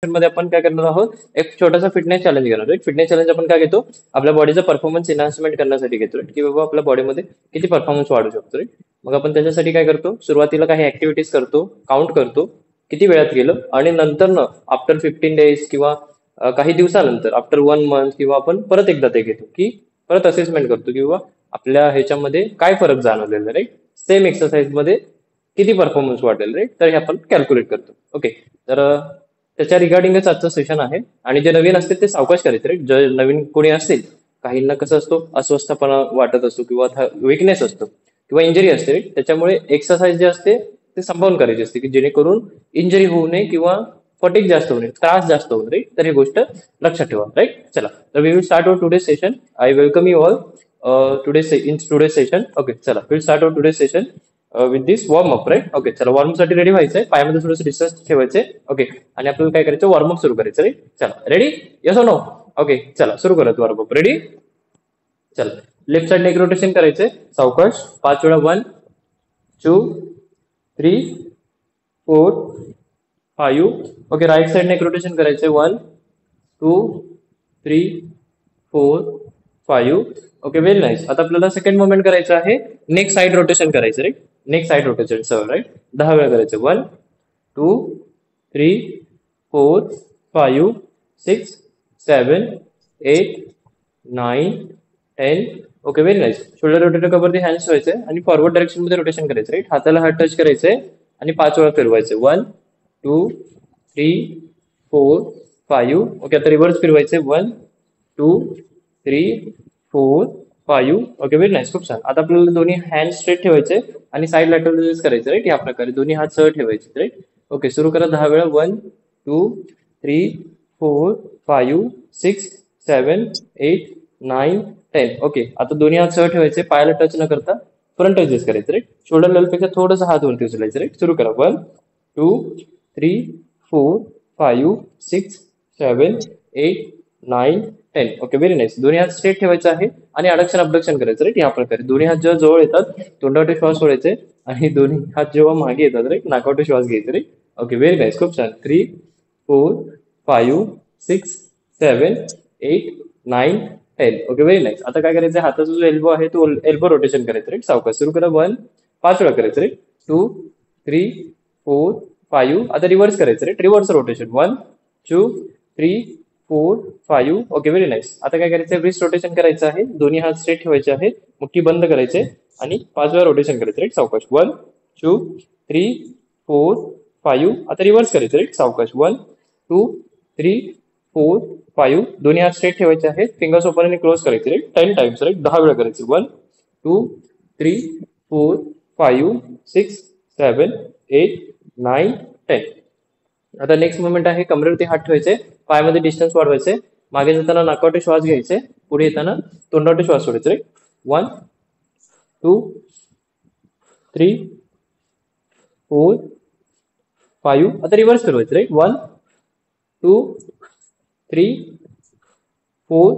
मध्ये आपण काय करणार आहोत, एक छोटासा फिटनेस चॅलेंज घेणार आहोत. फिटनेस चॅलेंज आपण काय घेतो, आपल्या बॉडीचा परफॉर्मन्स एनहान्समेंट करण्यासाठी घेतो, की बाबा आपल्या बॉडीमध्ये किती परफॉर्मन्स वाढू शकतो. मग आपण त्याच्यासाठी काय करतो, सुरुवातीला काही ऍक्टिव्हिटीज करतो, काउंट करतो किती वेळात गेलं, आणि नंतर ना आफ्टर 15 days किंवा काही दिवसानंतर आफ्टर 1 month किंवा आपण परत एकदा ते घेतो, की परत असेसमेंट करतो की बाबा आपल्या ह्याच्यामध्ये काय फरक जाणवलेला, राईट. सेम एक्सरसाइज मध्ये किती परफॉर्मन्स वाढेल, राईट. तर हे आपण कॅल्क्युलेट करतो. ओके. तर त्याच्या रिगार्डिंगच आजचं सेशन आहे. आणि जे नवीन असतील ते सावकाश करायचे, राईट. जे नवीन कोणी असतील, काहींना कसं असतो, अस्वस्थपणा वाटत असतो किंवा विकनेस असतो किंवा इंजरी असते, right? त्याच्यामुळे एक्सरसाइज जे असते ते संभावून करायची असते, की जेणेकरून इंजरी होऊ नये किंवा फटिक जास्त होऊ नये, त्रास जास्त होऊ नये. तर ही गोष्ट लक्षात ठेवा, राईट. चला, तर we will start our today session. I welcome you all in today session. Okay, चला, will start our today session with this warm up, right. Okay, चला, वॉर्म साठी रेडी व्हायचंय, पायामध्ये थोडंसं डिस्टन्स ठेवायचे. ओके, आणि आपल्याला काय करायचं, वॉर्मअप सुरू करायचं, राईट. चला, रेडी? येस और नो? ओके, चला, सुरू करूयात वॉर्मअप. रेडी? चला, लेफ्ट साइड नेक रोटेशन करायचंय सावकाश 5 वेळा. 1, 2, 3, 4, 5. Okay, right side neck rotation करायचंय 1, 2, 3, 4, 5. Okay, very nice. आता आपल्याला सेकंड मोमेंट करायचं आहे, नेक साइड रोटेशन करायचं, right. Neck side rotation sir, right. 10 वेळा करायचं. 1, 2, 3, 4, 5, 6, 7, 8, 9, 10. Okay, very nice. Shoulder rotator cover the hands व्हायचे आणि फॉरवर्ड डायरेक्शन मध्ये रोटेशन करायचं, राईट. हाताला हात टच करायचे आणि 5 वेळा फिरवायचे. 1, 2, 3, 4, 5. ओके, आता रिव्हर्स फिरवायचे. 1, 2, 3, 4, 5. Okay, very nice. खूप छान. आता आपल्याला दोन्ही हँड स्ट्रेट ठेवायचे आणि साइड लॅटरल रिलीज करायचे, राईट. या प्रकारे दोन्ही हात सरळ ठेवायचे, राईट. ओके, सुरू करा 10 वेळा. 1, 2, 3, 4, 5, 6, 7, 8, 9, 10. ओके, आता दोन्ही हात सरळ ठेवायचे, पायाला टच न करता फ्रंट एजेस करायचे, राईट. शोल्डर लेवलपेक्षा थोडंसं हात वरती उचलायचे, राईट. सुरू करा. 1, 2, 3, 4, 5, 6, 7, 8, 9, 10. Okay, very nice. दोन्ही हात स्ट्रेट ठेवायचे आहे आणि अडक्शन अबडक्शन करायचं, राईट. या प्रकारे दोन्ही हात जेव्हा जवळ येतात तोंडावरती श्वास सोडायचे आणि दोन्ही हात जेव्हा मागे येतात, राईट, नाकावरती श्वास घ्यायचे, राईट. Okay, very nice. खूप छान. 3, 4, 5, 6, 7, 8, 9, 10. Okay, very nice. आता काय करायचं, हाताचा जो एल्बो आहे तो एल्बो रोटेशन करायचं, राईट. सावकाश सुरू करा. 1, 5 वेळा करायचं, राईट. 2, 3, 4, 5. आता रिव्हर्स करायचं, right. Reverse rotation. 1, 2, 3, 4, 5. Okay, very nice. आता काय करायचं, रिस्ट रोटेशन करायचं आहे. दोन्ही हात स्ट्रेट ठेवायचे आहेत, मुठी बंद करायचे आणि 5 वेळा रोटेशन करायचं, राईट. सावकाश. 1, 2, 3, 4, 5. आता रिव्हर्स करायचं, राईट. सावकाश. 1, 2, 3, 4, 5. दोन्ही हात स्ट्रेट ठेवायचे आहेत, फिंगर्स ओपन आणि क्लोज करायचे, राईट. 10 times, right. 10 वेळा करायचे. 1, 2, 3, 4, 5, 6, 7, 8, 9, 10. आता नेक्स्ट मुवमेंट आहे, कमरेवरती हात ठेवायचे, पायामध्ये डिस्टन्स वाढवायचे, मागे जाताना नाकावरती श्वास घ्यायचे, पुढे येताना तोंडावरती श्वास सोडायचे, राईट. 1, 2, 3, 4, 5. आता रिव्हर्स फिरवायचं, राईट. 1, 2, 3, 4,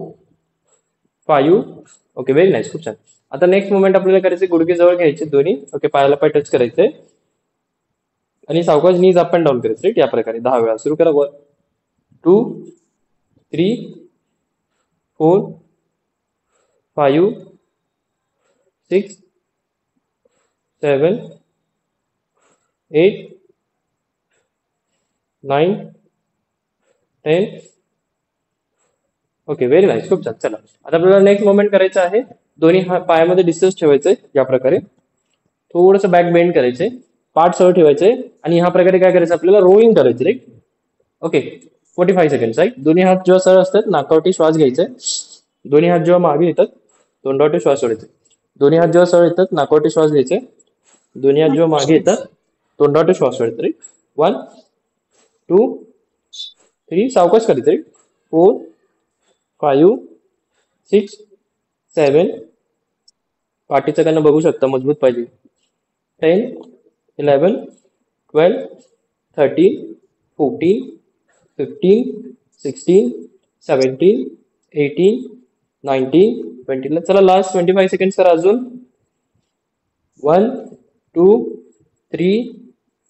5. Okay, very nice. खूप छान. आता नेक्स्ट मुवमेंट आपल्याला करायचे, गुडघे जवळ घ्यायचे दोन्ही. ओके, पायाला पाय टच करायचे आणि सावकाश नीज अप अँड डाऊन करायचे, राईट. या प्रकारे 10 वेळा. सुरू करा. 1, 2, 3, 4, 5, 6, 7, 8, 9, 10. Okay, very nice. खूप छान. चला, आता आपल्याला नेक्स्ट मोमेंट करायचं आहे, दोन्ही पायामध्ये डिस्टन्स ठेवायचे, या प्रकारे थोडंसं बॅक बेंड करायचे, पाठ सरळ ठेवायचे आणि ह्या प्रकारे काय करायचं, आपल्याला रोईंग करायचे, राईट. Okay, 45 second, right. दोन्ही हात जेव्हा सरळ असतात नाकावरती श्वास घ्यायचे, दोन्ही हात जेव्हा मागे येतात तोंडावरती श्वास सोडायचे. दोन्ही हात जेव्हा सरळ येतात नाकावरती श्वास घ्यायचे, दोन्ही हात जेव्हा मागे येतात तोंडावरती श्वास सोडायचे, राईट. 1, 2, 3. सावकाश करायचे, राईट. 4, 5, 6, 7. पाठीचं कान बघू शकता, मजबूत पाहिजे. 10, 11, 12, 13, 14, 15, 16, 17, 18, 19, 20. चला, लास्ट 25 सेकंड करा अजून. 1, 2, 3,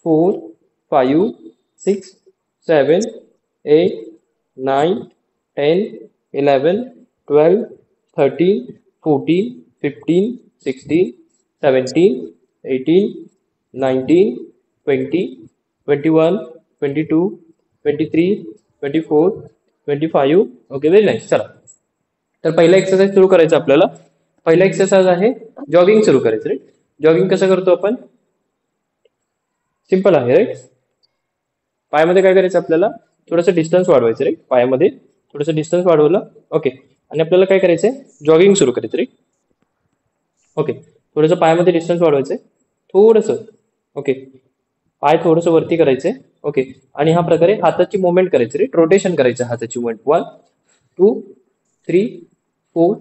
4, 5, 6, 7, 8 9 10 11 12 13 14 15 16 17 18 19 20 21 22 23 24 25 ओके व्हेरी नाईस चला तर पहिला एक्सरसाइज सुरू करायचा आपल्याला पहिला एक्सरसाइज आहे जॉगिंग सुरू करायचं राईट जॉगिंग कसं करतो आपण सिंपल आहे राईट पायामध्ये काय करायचं आपल्याला थोडंसं डिस्टन्स वाढवायचं राईट पायामध्ये थोडंसं डिस्टन्स वाढवलं ओके आणि आपल्याला काय करायचंय जॉगिंग सुरू करायचं राईट ओके थोडंसं पायामध्ये डिस्टन्स वाढवायचंय थोडंसं ओके पाय थोडंसं वरती करायचंय ओके आणि हा प्रकारे हाताची मुवमेंट करायची राईट रोटेशन करायचं हाताची मुवमेंट 1 2 3 4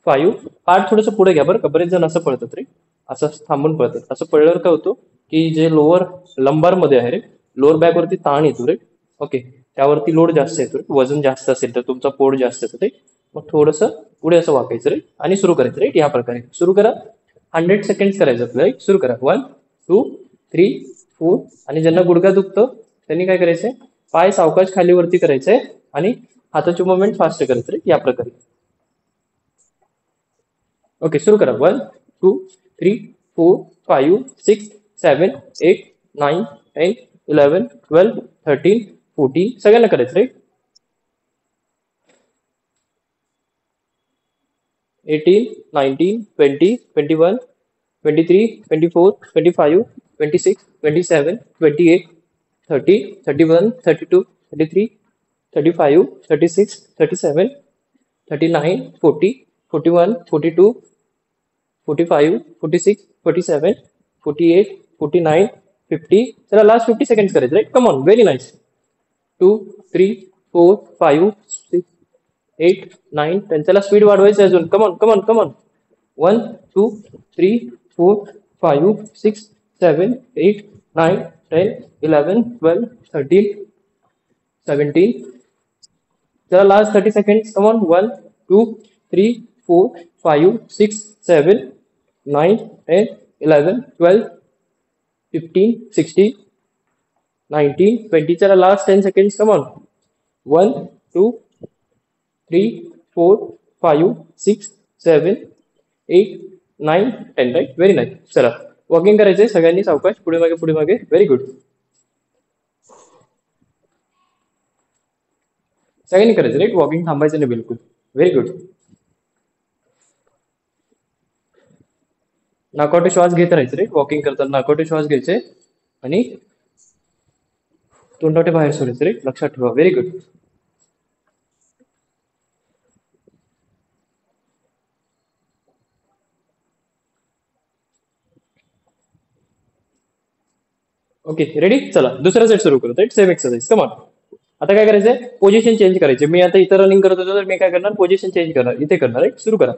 5 पाठ थोडंसं पुढे घ्या बरं का बरेच जण असं पळतात रे असं थांबून पळतात असं पळल्यावर काय होतं की जे लोअर लंबार मध्ये आहे रे लोअर बॅक वरती ताण येतो रे ओके त्यावरती लोड जास्त येतो रे वजन जास्त असेल तर तुमचा पोट जास्त येतो रे मग थोडंसं पुढे असं वाकायचं रे आणि सुरू करायचं रे या प्रकारे सुरू करा 100 सेकंड करायचं आपल्याला सुरू करा 1 2 3 4 आणि ज्यांना गुडघा दुखतं त्यांनी काय करायचंय पाय सावकाश खाली वरती करायचंय आणि हाताची मुवमेंट फास्ट करायचं रे या प्रकारे ओके सुरू करा 1 2 3 4 5 6 7 8 9 10 11 12 13 14 सगळ्यांना करायचं रे 18 19 20 21 23 24 25 26 27 28 30 31 32 33 35 36 37 39 40 41 42 45 46 47 48 49 50 चला लास्ट 50 सेकंड्स करायचं right come on very nice 2 3 4 5 6 8 9 10 चला स्पीड वाढवायचं अजून come on come on come on 1 2 3 4 5 6 7 8 9 10 11 12 13 17 चला लास्ट 30 सेकंड्स कम ऑन 1 2 3 4 5 6 7 9 10 11 12 15 16 19 20 चला last 10 seconds come on 1 2 3 4 5 6 7 8 9 10 right very nice चला वॉकिंग करायचंय सगळ्यांनी सावकाश पुढे मागे व्हेरी गुड सगळ्यांनी करायचं राईट वॉकिंग थांबायचं नाही बिलकुल व्हेरी गुड नाकावटे श्वास घेत राहायचे रे वॉकिंग करताना नाकावटे श्वास घ्यायचे आणि तोंडाटे बाहेर सोडायचे रे लक्षात ठेवा व्हेरी गुड ओके रेडी चला दुसरा सेट सुरू करू right same exercise come on आता काय करायचंय पोझिशन चेंज करायचे मी आता इथं रनिंग करत होतो तर मी काय करणार पोझिशन चेंज करणार इथे करणार राईट सुरू करा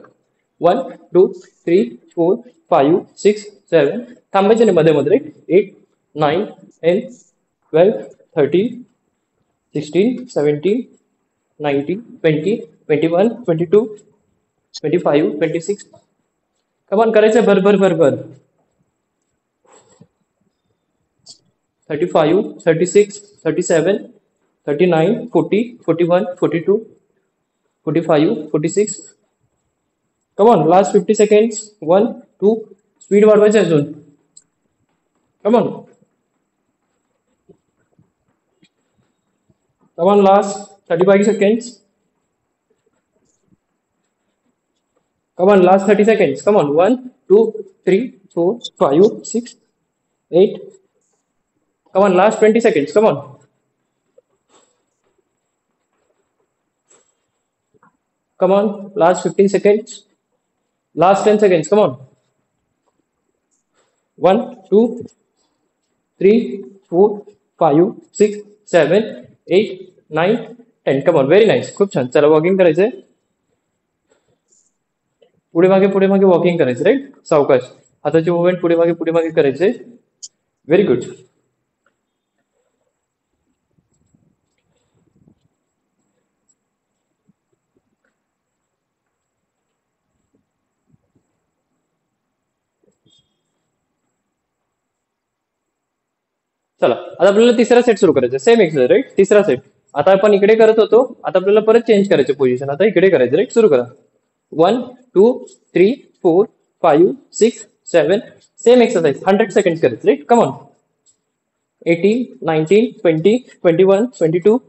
1 2 3 4 5 6 7 थांबायचे नाही मध्ये मध्ये 8 9 10 12 13 16 17 19 20 21 22 25 26 कमान करायचंय भर 35 36 37 39 40 41 42 45 46 कम ऑन लास्ट 50 सेकंड्स 1 2 स्पीड वाढवायचं अजून कम on last 35 seconds come on last 30 seconds come on 1 2 3 4 5 6 8 come on last 20 seconds come on last 15 seconds last 10 seconds come on 1 2 3 4 5 6 7 8 9 10 come on very nice खूप छान चला वॉकिंग करायचंय पुढे मागे वॉकिंग करायचं right सावकाश हाताचे मुवमेंट पुढे मागे करायचे व्हेरी गुड चला आता आपल्याला तिसरा सेट सुरू करायचा सेम एक्सरसाइज राईट तिसरा सेट आता आपण इकडे करत होतो, आता आपल्याला परत चेंज करायचं पोझिशन, आता इकडे करायचं राईट. सुरू करा. 1 2 3 4 5 6 7 सेम एक्सरसाइज 100 सेकंड्स करायचं राईट. Come on. 18 19 20 21 22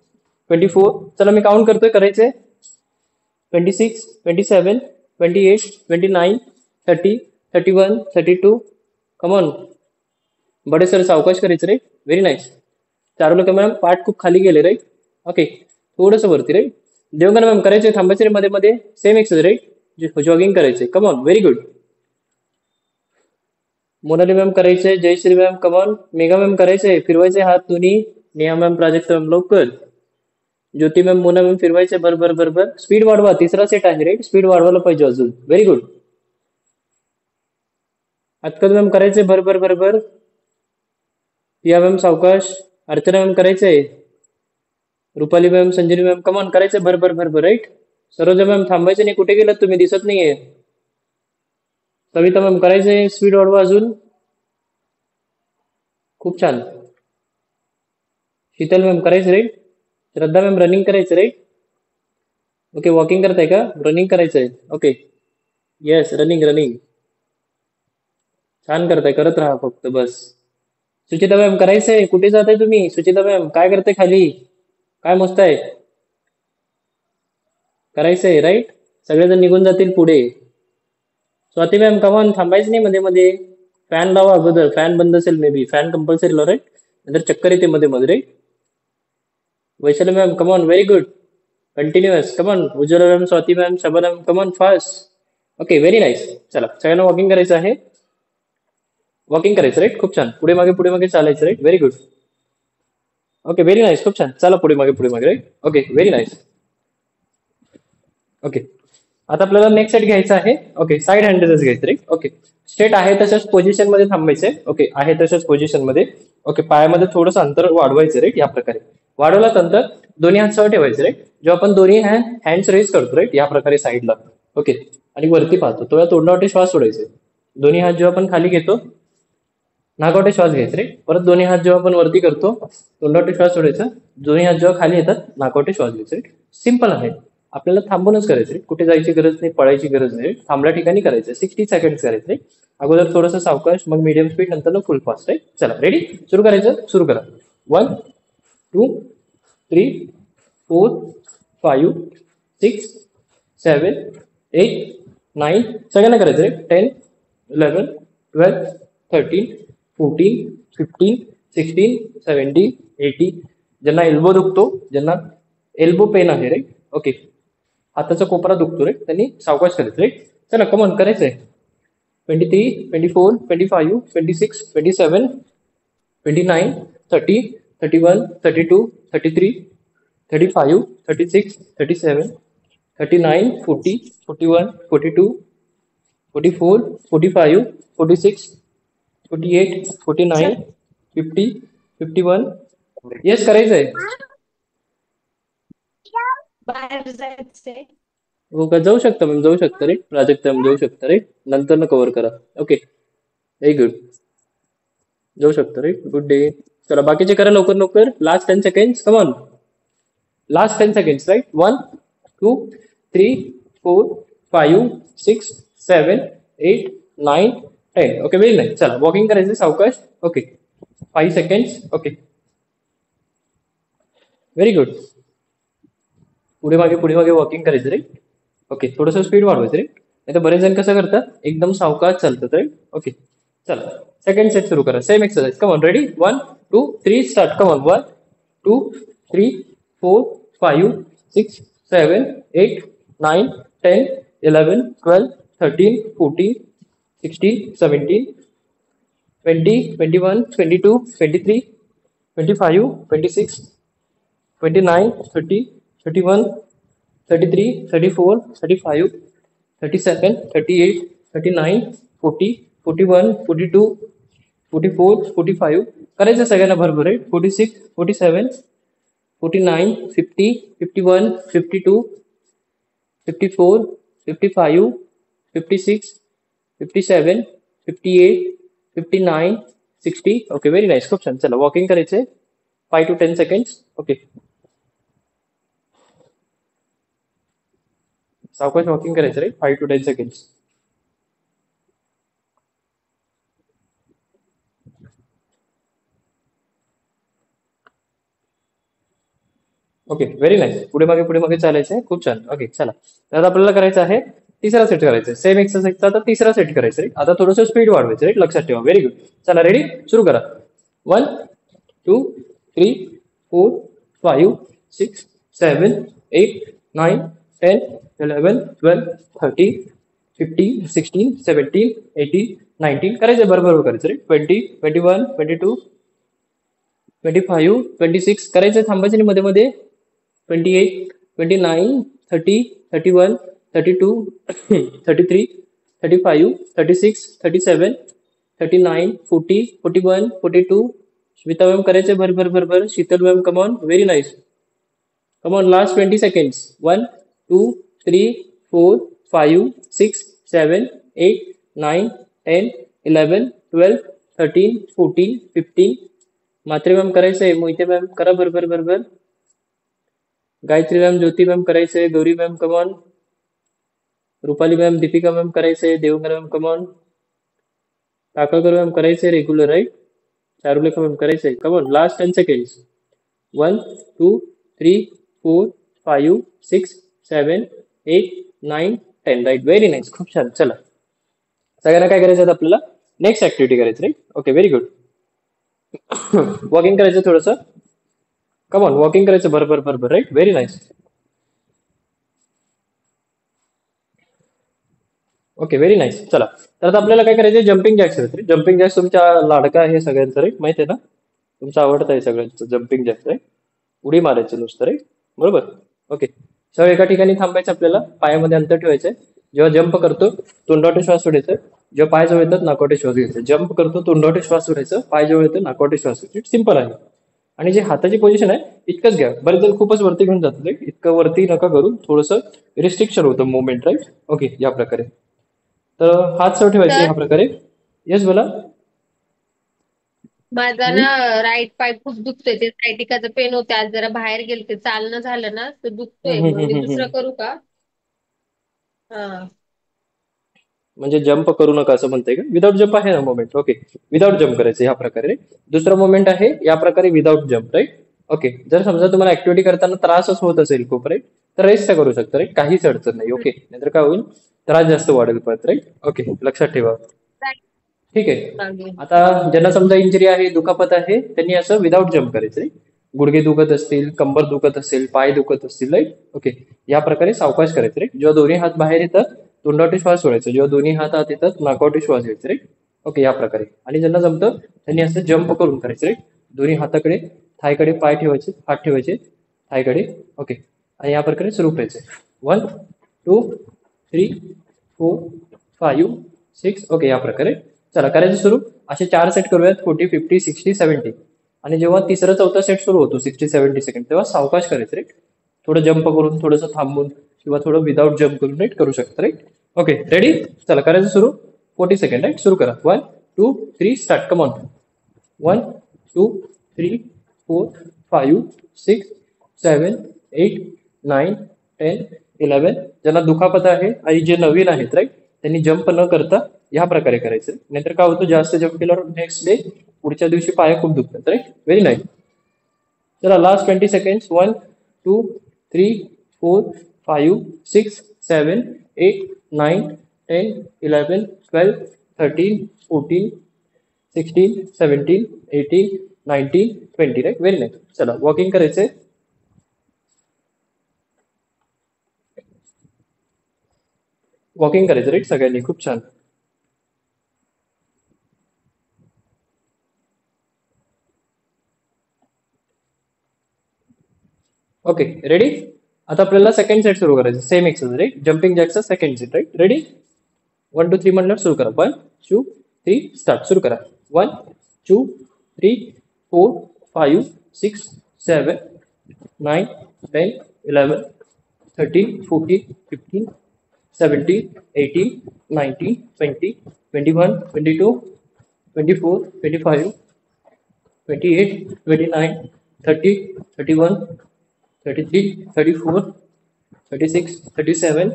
24. चला मी काउंट करतोय, करायचंय. 26 27 28 29 30 31 32. Come on. बडे सर सावकाश करायचं राईट. Very nice. चारू लोक मॅम पाठ खूप खाली गेले राईट. ओके, थोडंसं वरती राईट. देवगण मॅम करायचे, थांबायचे रे मध्ये मध्ये. सेम एक्सरसाइज राईट, जॉगिंग करायचे. Come on, very good. Monali ma'am करायचंय, Jayshree ma'am come on. Megha ma'am करायचंय, फिरवायचे हात दोन्ही. नेहा मॅम, प्राजक्ता मॅम लवकर. ज्योती मॅम, मोना मॅम फिरवायचे. बरोबर बरोबर. स्पीड वाढवा, तिसरा सेट आहे राईट, स्पीड वाढवायला पाहिजे अजून. Very good. अतकल मॅम करायचंय, बरोबर बरोबर. पिया मॅम सावकाश. अर्चना मॅम करायचंय. रुपाली मॅम, संजनी मॅम कमॉन करायचंय, बरोबर बरोबर राईट. सरोजा मॅम थांबायचे नाही, कुठे गेलात तुम्ही, दिसत नाहीये. सविता मॅम करायचंय, स्पीड वाढवा अजून. खूप छान. शीतल मॅम करायचं राईट. श्रद्धा मॅम रनिंग करायचं राईट. ओके, वॉकिंग करताय का, रनिंग करायचंय. Okay, yes, running running. छान करताय, करत राहा फक्त बस. सुचिता मॅम करायचंय, कुठे जाताय तुम्ही. सुचिता मॅम काय करताय खाली, काय मस्त आहे. करायचंय राईट. सगळेजण निघून जातील पुढे. स्वाती मॅम कमान, थांबायचं नाही मध्ये मध्ये. फॅन लावा अगोदर, फॅन बंद असेल मे बी, फॅन कंपल्सरी लावा राईट, नंतर चक्कर येते मध्ये मध्ये right. Vaishali ma'am come on, very good. Continuous come on. Ujjwala ma'am, Swati ma'am, Shaba ma'am come on fast. Okay, very nice. चला सगळ्यांना वॉकिंग करायचं आहे. वॉकिंग करायचं राईट. खूप छान. पुढे मागे चालायचं right. Very good. Okay, very nice. खूप छान. चला पुढे मागे right. Okay, very nice. Okay, आता आपल्याला नेक्स्ट सेट घ्यायचा आहे. ओके, साईड हँडलच घ्यायचं राईट. ओके, स्ट्रेट आहे तशाच पोझिशन मध्ये थांबायचंय. ओके, आहे तशाच पोझिशन मध्ये. ओके, पायामध्ये थोडंसं अंतर वाढवायचं राईट. या प्रकारे वाढवलं नंतर दोन्ही हात सह ठेवायचे राईट. जेव्हा आपण दोन्ही हँड्स रेज करतो राईट, या प्रकारे साईडला. ओके, आणि वरती पाहतो तेव्हा तोंडावाटे श्वास सोडायचे. दोन्ही हात जेव्हा आपण खाली घेतो, नाकावाटे श्वास घ्यायचे राईट. परत दोन्ही हात जेव्हा आपण वरती करतो, तोंडावाटे श्वास सोडायचा. दोन्ही हात जेव्हा खाली येतात, नाकावाटे श्वास घ्यायचे राईट. सिम्पल आहे. आपल्याला थांबूनच करायचं, कुठे जायची गरज नाही, पळायची गरज नाही. थांबल्या ठिकाणी करायचं. 60 सेकंड करायचं. अगोदर थोडंसं सावकाश, मग मीडियम स्पीड, नंतर फुल फास्ट आहे. चला रेडी, सुरू करायचं. सुरू करा. 1 2 3 4 5 6 7 8 9. सगळ्यांना करायचं रे. 10 11 12 13 14 15 16 17 18. ज्यांना एल्बो दुखतो, ज्यांना एल्बो पेन आहे रे, ओके, हाताचा कोपरा दुखतो रे, त्यांनी सावकाश करायचं रे. चला कमॉन, करायचंय. 23 24 25 26 27 29 30 31 32 33 35 36 37 39 40 41 42 44 45 46 48 49 50 51. येस, करायचंय. बाहेर जायचंय. हो का, जाऊ शकता मॅम, जाऊ शकता रे. प्राजक्ता मॅम जाऊ शकता रे, नंतर न कव्हर करा. Okay, very good. जाऊ शकता रे. Good day. चला बाकीचे करा लवकर लवकर. Last 10 seconds. Come on, last 10 seconds right. 1 2 3 4 5 6 7 8 9 10. Okay, very nice. चला वॉकिंग करायचं सावकाश. Okay, 5 seconds. Okay, very good. पुढे मागे वॉकिंग करायचं रे. ओके, थोडंसं स्पीड वाढवायचं रे. नाही तर बरेच जण कसं करतात, एकदम सावकाश चालतात रे. ओके, चला सेकंड सेट सुरू करा. Same exercise. Come on, ready. 1 2 3 start. Come on. 1 2 3 4 5 6 7 8 9 10 11 12 13 14 16 17 20 21 22 23 25 26 29 30 31 33 34 35 37 38 39 40 41 42 44 45. करायचं सगळ्यांना भरपूर आहे. 46 47 49 50 51 52 54 55 56 57 58 59 60. Okay, very nice. खूप छान. चला वॉकिंग करायचंय. 5 to 10 सेकंड्स. ओके, सावकाश वॉकिंग करायचं right 5 to 10 seconds. Okay very nice. पुढे मागे चालायचं आहे. खूप छान. ओके चला. तर आता आपल्याला करायचं आहे तिसरा सेट करायचा आहे. सेम एक्सरसाइजचा आता तिसरा सेट करायचा आहे. आता थोडंसं स्पीड वाढवायचं राईट. लक्षात ठेवा. Very good. चला रेडी सुरू करा. 1 2 3 4 5 6 7 8 9 10 11 12 13 15 16 17 18 19 करायचं बरोबर करायचं रे. 20 21 22 25 26 करायचं थांबायचं नाही मध्ये मध्ये. 28 29 30 31 32 33 35 36 37 39 40 41 42 श्वेता मॅम करायचे भर Sheetal ma'am come on very nice. Come on last 20 seconds. 1 2 3 4 5 6 7 8 9 10 11 12 13 14 15 मात्रे मॅम करायचंय. मोहिते मॅम करा बरोबर. गायत्री मॅम ज्योती मॅम करायचंय. Gauri ma'am come on. Rupali ma'am Deepika ma'am करायचंय. देवंगर मॅम कमॉन. काकाकर मॅम करायचंय रेग्युलर राईट. चारुलेखा मॅम करायचंय. Come on last 10 seconds. 1 2 3 4 5 6 7 8 9 10 right. Very nice. खूप छान. चला सगळ्यांना काय करायचं आपल्याला नेक्स्ट ऍक्टिव्हिटी करायची right. Okay very good. Walking करायचं थोडंसं. कमॉन वॉकिंग करायचं बरोबर right. Very nice. Okay very nice. चला तर आता आपल्याला काय करायचं जम्पिंग जॅक्स आहेत. जम्पिंग जॅक्स तुमच्या लाडका आहे सगळ्यांचं राईट. माहिती आहे ना तुमचं आवडतं आहे सगळ्यांचं जम्पिंग जॅक्स राईट. उडी मारायचं नुसतं राईट. बरोबर. ओके सगळं एका ठिकाणी थांबायचं आपल्याला. पायामध्ये अंतर ठेवायचंय. जेव्हा जम्प करतो तोंडावाटे श्वास सोडायचं. जेव्हा पाय जवळ येतात नाकावाटे श्वास घ्यायचा. जम्प करतो तोंडावाटे श्वास सोडायचं. पाय जवळ येतं नाकावाटे श्वास घ्यायचं. सिंपल आहे. आणि जे हाताची पोझिशन आहे इतकंच घ्या. बरेच जण खूपच वरती घेऊन जातात राईट. इतकं वरती नका करून थोडंसं रिस्ट्रिक्शन होतं मुवमेंट राईट. ओके या प्रकारे. तर हात सर ठेवायचे तर ह्या प्रकारे. येस बोला. माझा ना राईट पाय खूप दुखतोय. ते सायटिकाचं पेन होते. आज जरा बाहेर गेलते चालणं झालं ना तर दुखतोय. मग मी दुसरं करू का? हा म्हणजे जम्प करू नका असं म्हणताय का. विदाऊट जम्प आहे ना मोमेंट. ओके विदाऊट जम्प करायचं ह्या प्रकारे. दुसरा मोमेंट आहे या प्रकारे विदाऊट जम्प राईट. ओके जर समजा तुम्हाला ऍक्टिव्हिटी करताना त्रासच होत असेल खूप राईट तर रेस्ट करू शकता राईट. काहीच अडचण नाही. ओके नाहीतर काय होईल त्रास जास्त वाढेल परत राईट. ओके लक्षात ठेवा. ठीक आहे. चालेल. आता ज्यांना समजा इंजरी आहे दुखापत आहे त्यांनी असं विदाऊट जम्प करायचं राईट. गुडघे दुखत असतील कंबर दुखत असेल पाय दुखत असतील राईट. ओके या प्रकारे सावकाश करायचं राईट. जेव्हा दोन्ही हात बाहेर येतात तोंडावाटे श्वास सोडायचा. जेव्हा दोन्ही हात आत येतात नाकावाटे श्वास घ्यायचे राईट. ओके या प्रकारे. आणि ज्यांना जमतं त्यांनी असं जम्प करून करायचं राईट. दोन्ही हाताकडे थायकडे पाय ठेवायचे हात ठेवायचे थायकडे. ओके आणि या प्रकारे सुरू करायचे. 1 2 3 4 5 6 ओके या प्रकारे. चला करायचं सुरू. असे 4 सेट करूयात 40 50 60 70. आणि जेव्हा तिसरा चौथा सेट सुरू होतो 60 70 सेकंड तेव्हा सावकाश करायचं राईट. थोडं जम्प करून थोडंसं थांबून किंवा थोडं विदाऊट जम्प करून राईट करू शकता राईट. Okay ready. चला करायचं सुरू. 40 सेकंड राईट. सुरू करा. 1 2 3 स्टार्ट. Come on. 1 2 3 4 5 6 7 8 9 10 11. ज्यांना दुखापत आहे आणि जे नवीन आहेत राईट त्यांनी जम्प न करता या प्रकारे करायचं. नाहीतर काय होतं जास्त जम्प केल्यावर नेक्स्ट डे पुढच्या दिवशी पाय खूप दुखतात राईट. Very nice. चला last 20 seconds. 1 2 3 4 5 6 7 8 9 10 11 12 13 14 16 17 18 19 20 right. Very nice. चला वॉकिंग करायचंय. वॉकिंग करायचं राईट सगळ्यांनी. खूप छान. Okay ready. आता आपल्याला सेकंड सेट सुरू करायचं. Same exercise right. जम्पिंग जॅकचा सेकंड सेट राईट. रेडी. 1 2 3 म्हणल्यावर सुरू करा. 1 2 3 स्टार्ट. सुरू करा. 1 2 3 4 5 6 7 9 10 11 13 14 15 17 18 19 20 21 22 24 25 28 29 30 31 33 34 36 37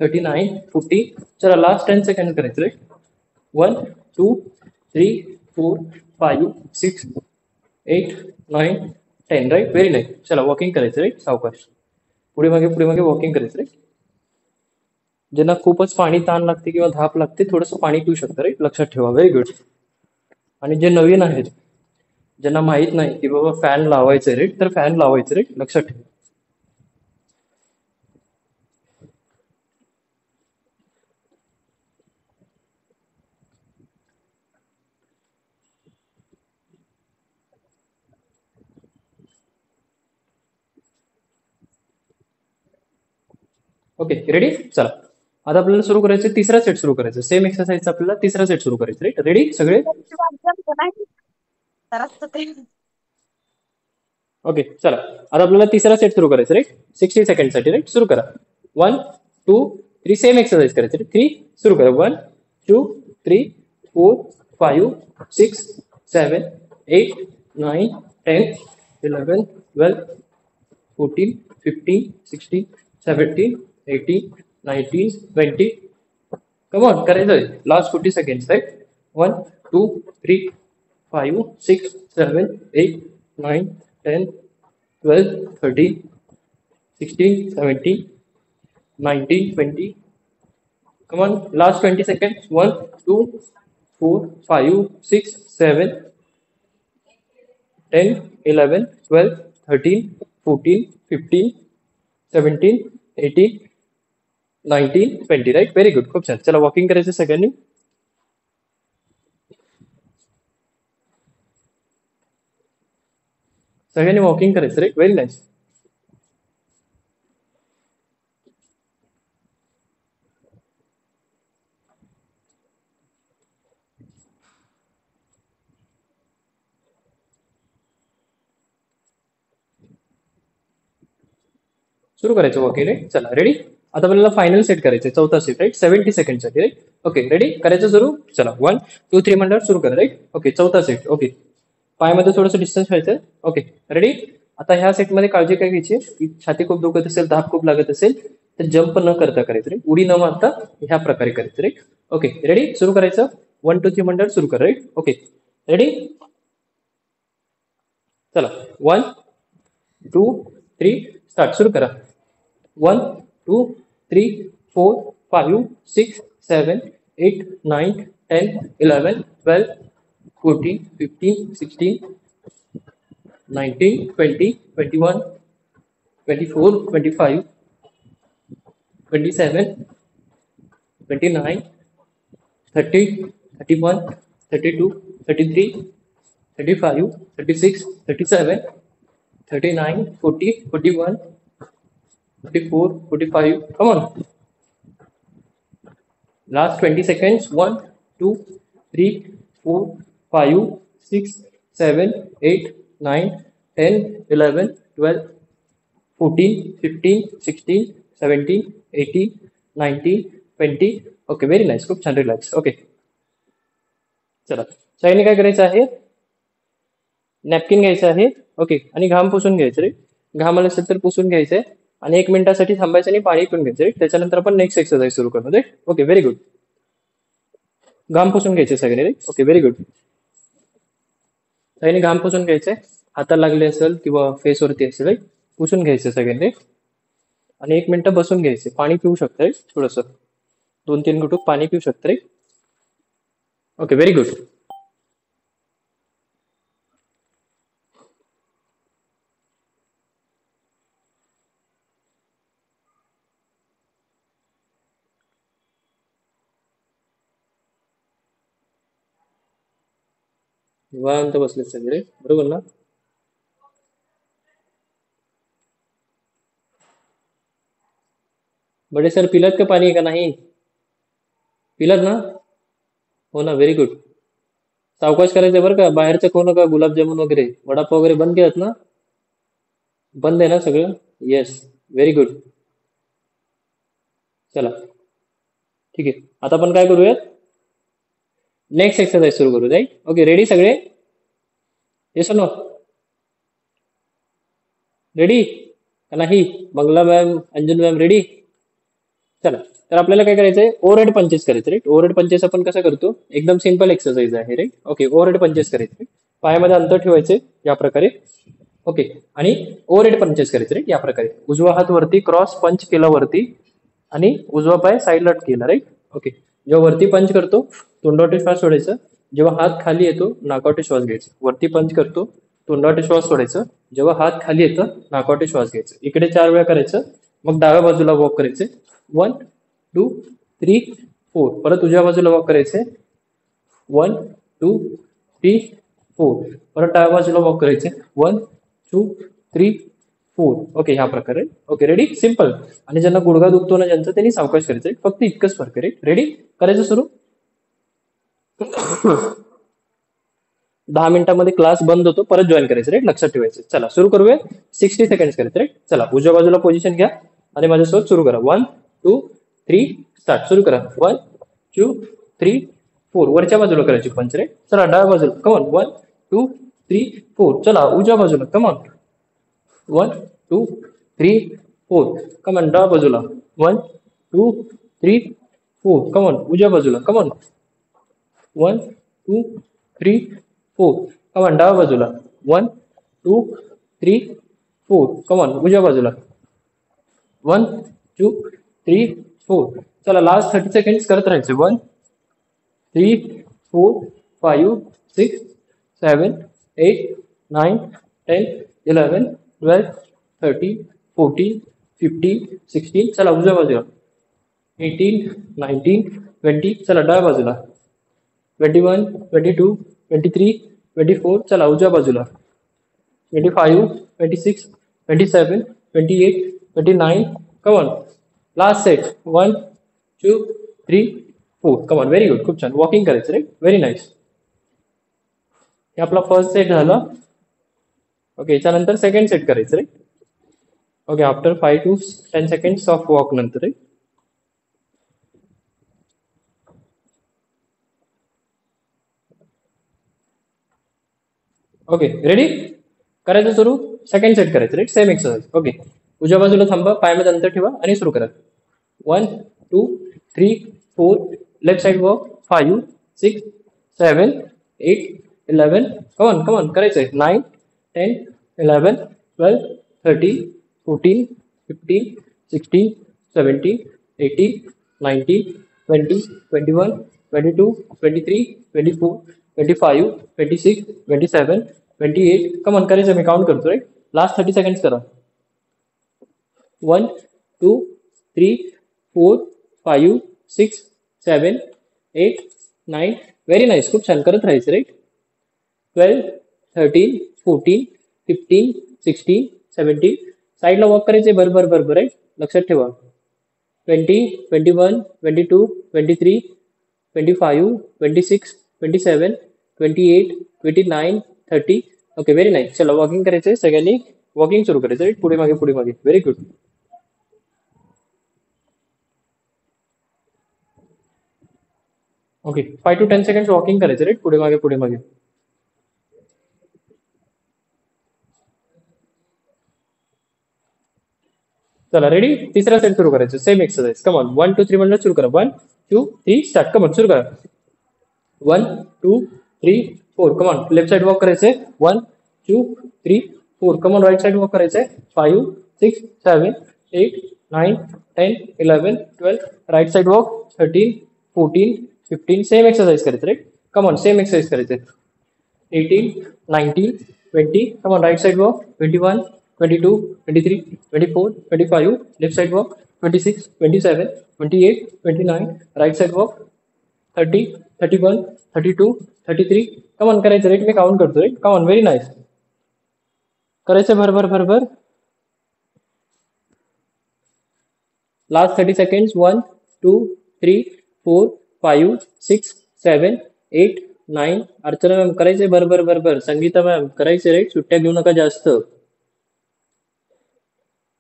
39, 40. चला लास्ट 10 सेकंड करायचं राईट. 1, 2, 3, 4, 5, 6, 8, 9, 10 राईट. Very nice. चला वॉकिंग करायचं राईट सावकाश. पुढे मागे वॉकिंग करायचं राईट. ज्यांना खूपच पाणी ताण लागते किंवा धाप लागते थोडंसं पाणी पिऊ शकतं राईट. लक्षात ठेवा. Very good. आणि जे नवीन आहेत ज्यांना माहित नाही की बाबा फॅन लावायचं राईट तर फॅन लावायचं राईट. लक्षात ठेवा. Okay ready. चला आता आपल्याला सुरू करायचं तिसरा सेट सुरू करायचं. सेम एक्सरसाइज आपल्याला तिसरा सेट सुरू करायचं राईट. रेडी सगळे. ओके चला आता आपल्याला तिसरा सेट सुरू करायचं राईट. 60 सेकंडसाठी राईट. सुरू करा. 1, 2, 3 सेम एक्सरसाइज करायचं राईट. 3 सुरू करा. 1, 2, 3, 4, 5, 6, 7, 8, 9, 10, 11, 12, 14, 15, 16, 17, 18, 19, 20. Come on, करायचंय. Last 40 seconds, right? 1, 2, 3, 5, 6, 7, 8, 9, 10, 12, 13, 16, 17, 19, 20. Come on, last 20 seconds. 1, 2, 4, 5, 6, 7, 10, 11, 12, 13, 14, 15, 17, 18, 19, 20 right. Very good. खूप छान. चला वॉकिंग करायचं सगळ्यांनी. सगळ्यांनी वॉकिंग करायचं राईट. Very nice. सुरू करायचं वॉकिंग राईट. चला रेडी. आता आपल्याला फायनल सेट करायचं चौथा सेट राईट. 70 सेकंडसाठी राईट. Okay ready. करायचं सुरू. चला 1, 2, 3 म्हणल्यावर सुरू करा राईट. ओके चौथा सेट. ओके पायामध्ये थोडंसं डिस्टन्स ठेवायचं. Okay ready. आता ह्या सेटमध्ये काळजी काय घ्यायची की छाती खूप दुखत असेल धाप खूप लागत असेल तर जंप न करता करायचं राईट. उडी न मारता ह्या प्रकारे करायचं राईट. Okay ready. सुरू करायचं. 1, 2, 3 म्हणल्यावर सुरू करा राईट. Okay ready. चला 1, 2, 3 स्टार्ट. सुरू करा. 1, 2, 3, 4, 5, 6, 7, 8, 9, 10, 11, 12, 14, 15, 16, 19, 20, 21, 24, 25, 27, 29, 30, 31, 32, 33, 35, 36, 37, 39, 40, 41, 44, 45. Come on. Last 20 seconds. 1, 2, 3, 4, 5, 6, 7, 8, 9, 10, 11, 12, 14, 15, 16, 17, 18, 19, 20. Okay very nice. खूप छान. रिलॅक्स. ओके चला शाईने काय करायचं आहे. नॅपकिन घ्यायचं आहे. ओके आणि घाम पुसून घ्यायचं रे. घाम आला असेल तर पुसून घ्यायचंय आणि 1 मिनिटासाठी थांबायचं आणि पाणी पिऊन घ्यायचं. त्याच्यानंतर आपण नेक्स्ट एक्सरसाइज सुरू करतो. Okay very good. घाम पुसून घ्यायचे सगळे रे. Okay very good. सगळ्यांनी घाम पुसून घ्यायचंय. हाताला लागले असेल किंवा फेसवरती असेल राईट. पुसून घ्यायचं सगळ्यांनी आणि 1 मिनिट बसून घ्यायचे. पाणी पिऊ शकता थोडस. 2-3 घुटूक पाणी पिऊ शकता रे. Okay very good. निवांत बसले सगळे. बरोबर ना. बडे सर पिलात का पाणी का नाही. पिलात ना. हो ना. Very good. सावकाश करायचं बरं का. बाहेरचं खाऊ नका. गुलाबजामुन वगैरे वडापाव वगैरे बंद केलात ना. बंद आहे ना सगळं. Yes very good. चला ठीक आहे. आता आपण काय करूयात. नेक्स्ट एक्सरसाइज सुरू करू राईट. ओके रेडी सगळे. Yes no. रेडी का नाही. बंगला मॅम अंजुन मॅम रेडी. चला, तर आपल्याला काय करायचंय, ओव्हरहेड पंचेस करायचं राईट. ओव्हरहेड पंचेस आपण कसं करतो, एकदम सिंपल एक्सरसाइज आहे राईट. ओके, ओव्हरहेड पंचेस करायचे, पायामध्ये अंतर ठेवायचे या प्रकारे. ओके, आणि ओव्हरहेड पंचेस करायचे राईट या प्रकारे. उजवा हात वरती क्रॉस पंच केला वरती आणि उजवा पाय साईडला केला राईट. ओके, जेव्हा वरती पंच करतो तोंडावाटे श्वास सोडायचं. जेव्हा हात खाली येतो नाकावाटे श्वास घ्यायचा. वरती पंच करतो तोंडावाटे श्वास सोडायचं. जेव्हा हात खाली येतं नाकावाटे श्वास घ्यायचं. इकडे 4 वेळा करायचं. मग डाव्या बाजूला वॉक करायचे. 1 2 3 4. परत उजव्या बाजूला वॉक करायचे. 1 2 3 4. परत डाव्या बाजूला वॉक करायचे. 1 2 3 4. ओके, ह्या प्रकारे. Okay, ready, simple. आणि ज्यांना गुडघा दुखतो ना ज्यांचं, त्यांनी सावकाश करायचं. फक्त इतकंच फरक आहे. रेडी, करायचं सुरू. 10 मिनिटांमध्ये क्लास बंद होतो, परत जॉईन करायचं राईट, लक्षात ठेवायचं. चला सुरू करूया. 60 सेकंड करायचं राईट. चला, उजव्या बाजूला पोझिशन घ्या आणि माझ्यासोबत सुरू करा. 1 2 3 स्टार्ट. सुरू करा. 1 2 3 4. वरच्या बाजूला करायची पंच राईट. चला, डाव्या बाजूला कमॉन. 1 2 3 4. चला, उजव्या बाजूला कमॉन. 1 2 3 4. कमॉन, डाव्या बाजूला. 1 2 3 4. कमॉन, उजव्या बाजूला. कमॉन. 1 2 3 4. कमॉन, डाव्या बाजूला. 1 2 3 4. कमॉन, उजव्या बाजूला. 1 2 3 4. चला, लास्ट 30 सेकंड्स करत राहायचे. 1 3 4 5 6 7 8 9 10 11 12 13 14 15 16. चला, उजव्या बाजूला. 18 19 20. चला, डाव्या बाजूला. 21 22 23 24. चला, उजव्या बाजूला. 25 26 27 28 29. Come on, last set. 1 2 3 4. Come on, very good, खूप छान. वॉकिंग करायचं राईट, व्हेरी नाईस. हे आपला फर्स्ट सेट झाला. ओके, याच्यानंतर सेकंड सेट करायचं right. Okay, after 5 to 10 seconds of walk नंतर राईट. ओके, रेडी, करायचं सुरू. सेकंड सेट करायचं राईट, सेम एक्सरसाइज. ओके, उजव्या बाजूला थांबा, पायामध्ये अंतर ठेवा आणि सुरू करा. 1 2 3 4. Left side walk. 5 6 7 8 11. Come on come on, करायचंय. 9 10 11 12 13 14 15 16 17 18 19 20 21 22 23 24 25 26 27 28. कमॉन, करायचं. मी काउंट करतो राईट. लास्ट 30 सेकंड्स करा. 1 2 3 4 5 6 7 8 9. व्हेरी नाईस, खूप छान, करत राहायचं राईट. 12 13 14 15 16 17. साईडला वॉक करायचे. बरोबर बरोबर राईट, लक्षात ठेवा. 20 21 22 23 25 26 27 28 29 30. Okay, very nice. चला, वॉकिंग करायचंय. सगळ्यांनी वॉकिंग सुरू करायचं राईट. पुढे मागे पुढे मागे. Very good. Okay, 5 to 10 seconds walking करायचं राईट. पुढे मागे पुढे मागे. चला, रेडी, तिसरा सेट सुरू करायचं. Same exercise. कमॉन, 1 2 3 म्हणलं सुरू करा. 1 2 3 स्टार्ट. कमॉन, सुरू करा. 1 2 3 4. कमॉन, लेफ्ट साइड वॉक करायचंय. 1 2 3 4. कमॉन, राईट साइड वॉक करायचंय. 5 6 7 8 9 10 11 12. Right side walk. 13 14 15. Same exercise करायचं राईट. कमॉन, सेम एक्सरसाइज करायचंय. 18 19 20. Come on, right side walk. 21 22 23 24 25. Left side walk. 26 27 28 29. Right side walk. 30 31 32 33. Come on, करायचं राईट. मी count करतो right. Come on, very nice. करायचं भरभर भरभर. Last 30 seconds. 1 2 3 4 5 6 7 8 9. अर्चना मॅम, करायचंय बरोबर बरोबर. संगीता मॅम, करायचंय राईट. सुट्ट्या घेऊ नका जास्त.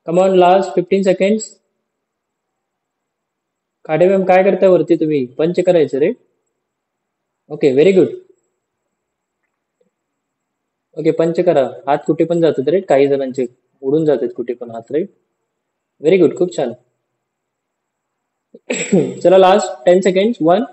Come on, last 15 seconds. Khade ma'am, काय करताय वरती तुम्ही? पंच करायचं रे. Okay, very good. Okay, punch करा. हात कुठे पण जातात रे, काही जणांचे उडून जातात कुठे पण हात रे. व्हेरी गुड, खूप छान. चला last 10 second. 1,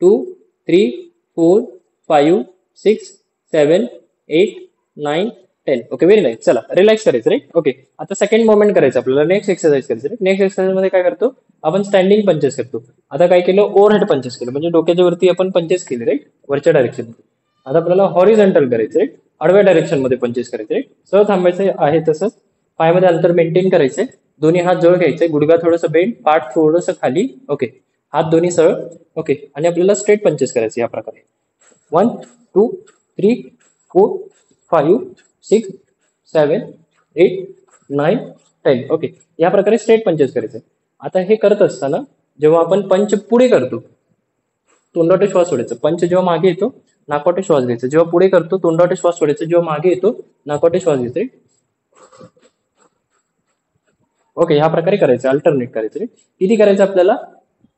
2, 3, 4, 5, 6, 7, 8, 9, 10. Okay very nice. चला रिलॅक्स करायचं राईट. ओके आता सेकंड मोमेंट करायचं आपल्याला. नेक्स्ट एक्सरसाइज करायचं. नेक्स्ट एक्सरसाइज मध्ये काय करतो आपण स्टँडिंग पंचेस करतो. आता काय केलं ओव्हरहेड पंचेस केलं म्हणजे डोक्याच्या वरती आपण पंचेस केले राईट वरच्या डायरेक्शन मध्ये. आता आपल्याला हॉरिझॉन्टल करायचं राईट आडव्या डायरेक्शन मध्ये पंचेस करायचे राईट. सरळ थांबायचं आहे तसंच पायामध्ये अंतर मेंटेन करायचंय. दोन्ही हात जवळ घ्यायचे गुडघा थोडंसं बेंड पाठ थोडंसं खाली. ओके हात दोन्ही सरळ. ओके आणि आपल्याला स्ट्रेट पंचेस करायचे या प्रकारे. 1, 2, 3, 4, 5, 6, 7, 8, 9, 10. ओके या प्रकारे स्ट्रेट पंचेस करायचे. आता हे करत असताना जेव्हा आपण पंच पुढे करतो तोंडाटे श्वास सोडायचा. पंच जेव्हा मागे येतो नाकवाटे श्वास घ्यायचा. जेव्हा पुढे करतो तोंडाटे श्वास सोडायचा. जेव्हा मागे येतो नाकवाटे श्वास घ्यायचे. ओके ह्या प्रकारे करायचं अल्टरनेट करायचं रे. किती करायचं आपल्याला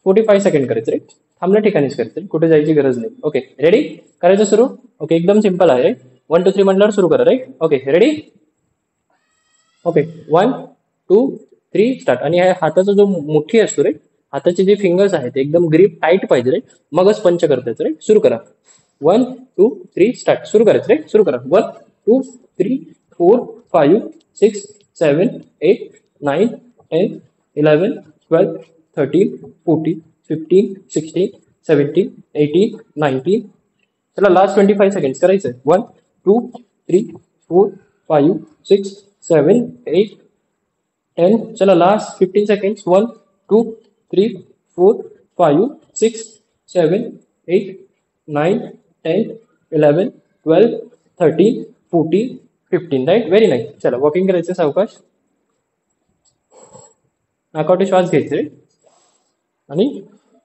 45 सेकंड करायचं रे. थांबल्या ठिकाणीच करायचं कुठे जायची गरज नाही. ओके रेडी करायचं सुरू. ओके एकदम सिंपल आहे. 1, 2, 3 म्हटल्यावर सुरू करा right. Okay ready. Okay 1, 2, 3 start. आणि हाताचा जो मुठ्ठी असतो रे हाताचे जे फिंगर्स आहेत एकदम ग्रीप टाईट पाहिजे रे मगच पंच करतायचं रे. सुरू करा. 1, 2, 3 स्टार्ट. सुरू करायचं रे. सुरू करा. 1, 2, 3, 4, 5, 6, 7, 8, 9, 10, 11, 12, 13, 14, 15, 16, 17, 18, 19. चला लास्ट 25 सेकंड करायचंय. 1, 2, 3, 4, 5, 6, 7, 8, 10. चला last 15 second. 1, 2, 3, 4, 5, 6, 7, 8, 9, 10, 11, 12, 13, 14, 15 right. Very nice. चला वॉकिंग करायचं सावकाश. नाकावटे श्वास घ्यायचे रे आणि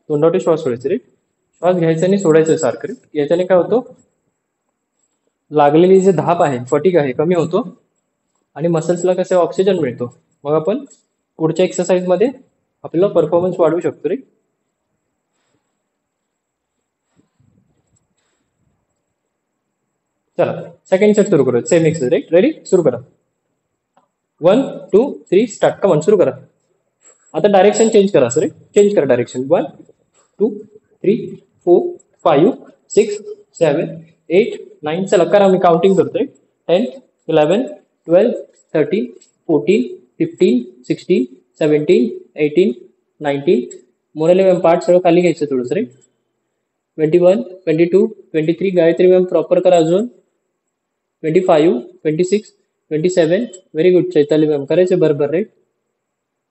तोंडावटे श्वास सोडायचे रे. श्वास घ्यायचा आणि सोडायचं सारखं रे. याच्याने काय होतं लागलेली जे धाप आहे फटीक आहे कमी होतो आणि मसल्सला कसे ऑक्सिजन मिळतो. मग आपण पुढच्या एक्सरसाइज मध्ये आपला परफॉर्मन्स वाढवू शकतो रे. चला सेकंड सेट सुरू करूया. Same exercise right. रेडी सुरू करा. 1, 2, 3 स्टार्ट. कमॉन सुरू करा. आता डायरेक्शन चेंज करा सर. चेंज करा डायरेक्शन. 1, 2, 3, 4, 5, 6, 7, 8, 9. चला करा मी काउंटिंग करतोय. 10, 11, 12, 13, 14, 15, 16, 17, 18, 19. मोनाली मॅम पाठ सगळं खाली घ्यायचं थोडंसं रे. 21, 22, 23. गायत्री मॅम प्रॉपर करा अजून. 25, 26, 27. व्हेरी गुड चैताली मॅम करायचे बरोबर रे.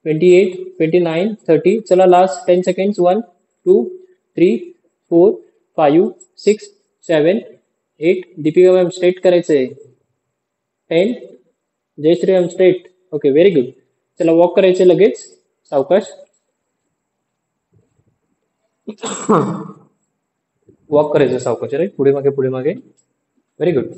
28, 29, 30. चला last 10 second. 1, 2, 3, 4, 5, 6, 7, 8. Deepika ma'am straight करायचंय. 10. Jayashree ma'am straight. Okay very good. चला वॉक करायचे लगेच सावकाश. वॉक करायचं सावकाश रे. पुढे मागे पुढे मागे. Very good.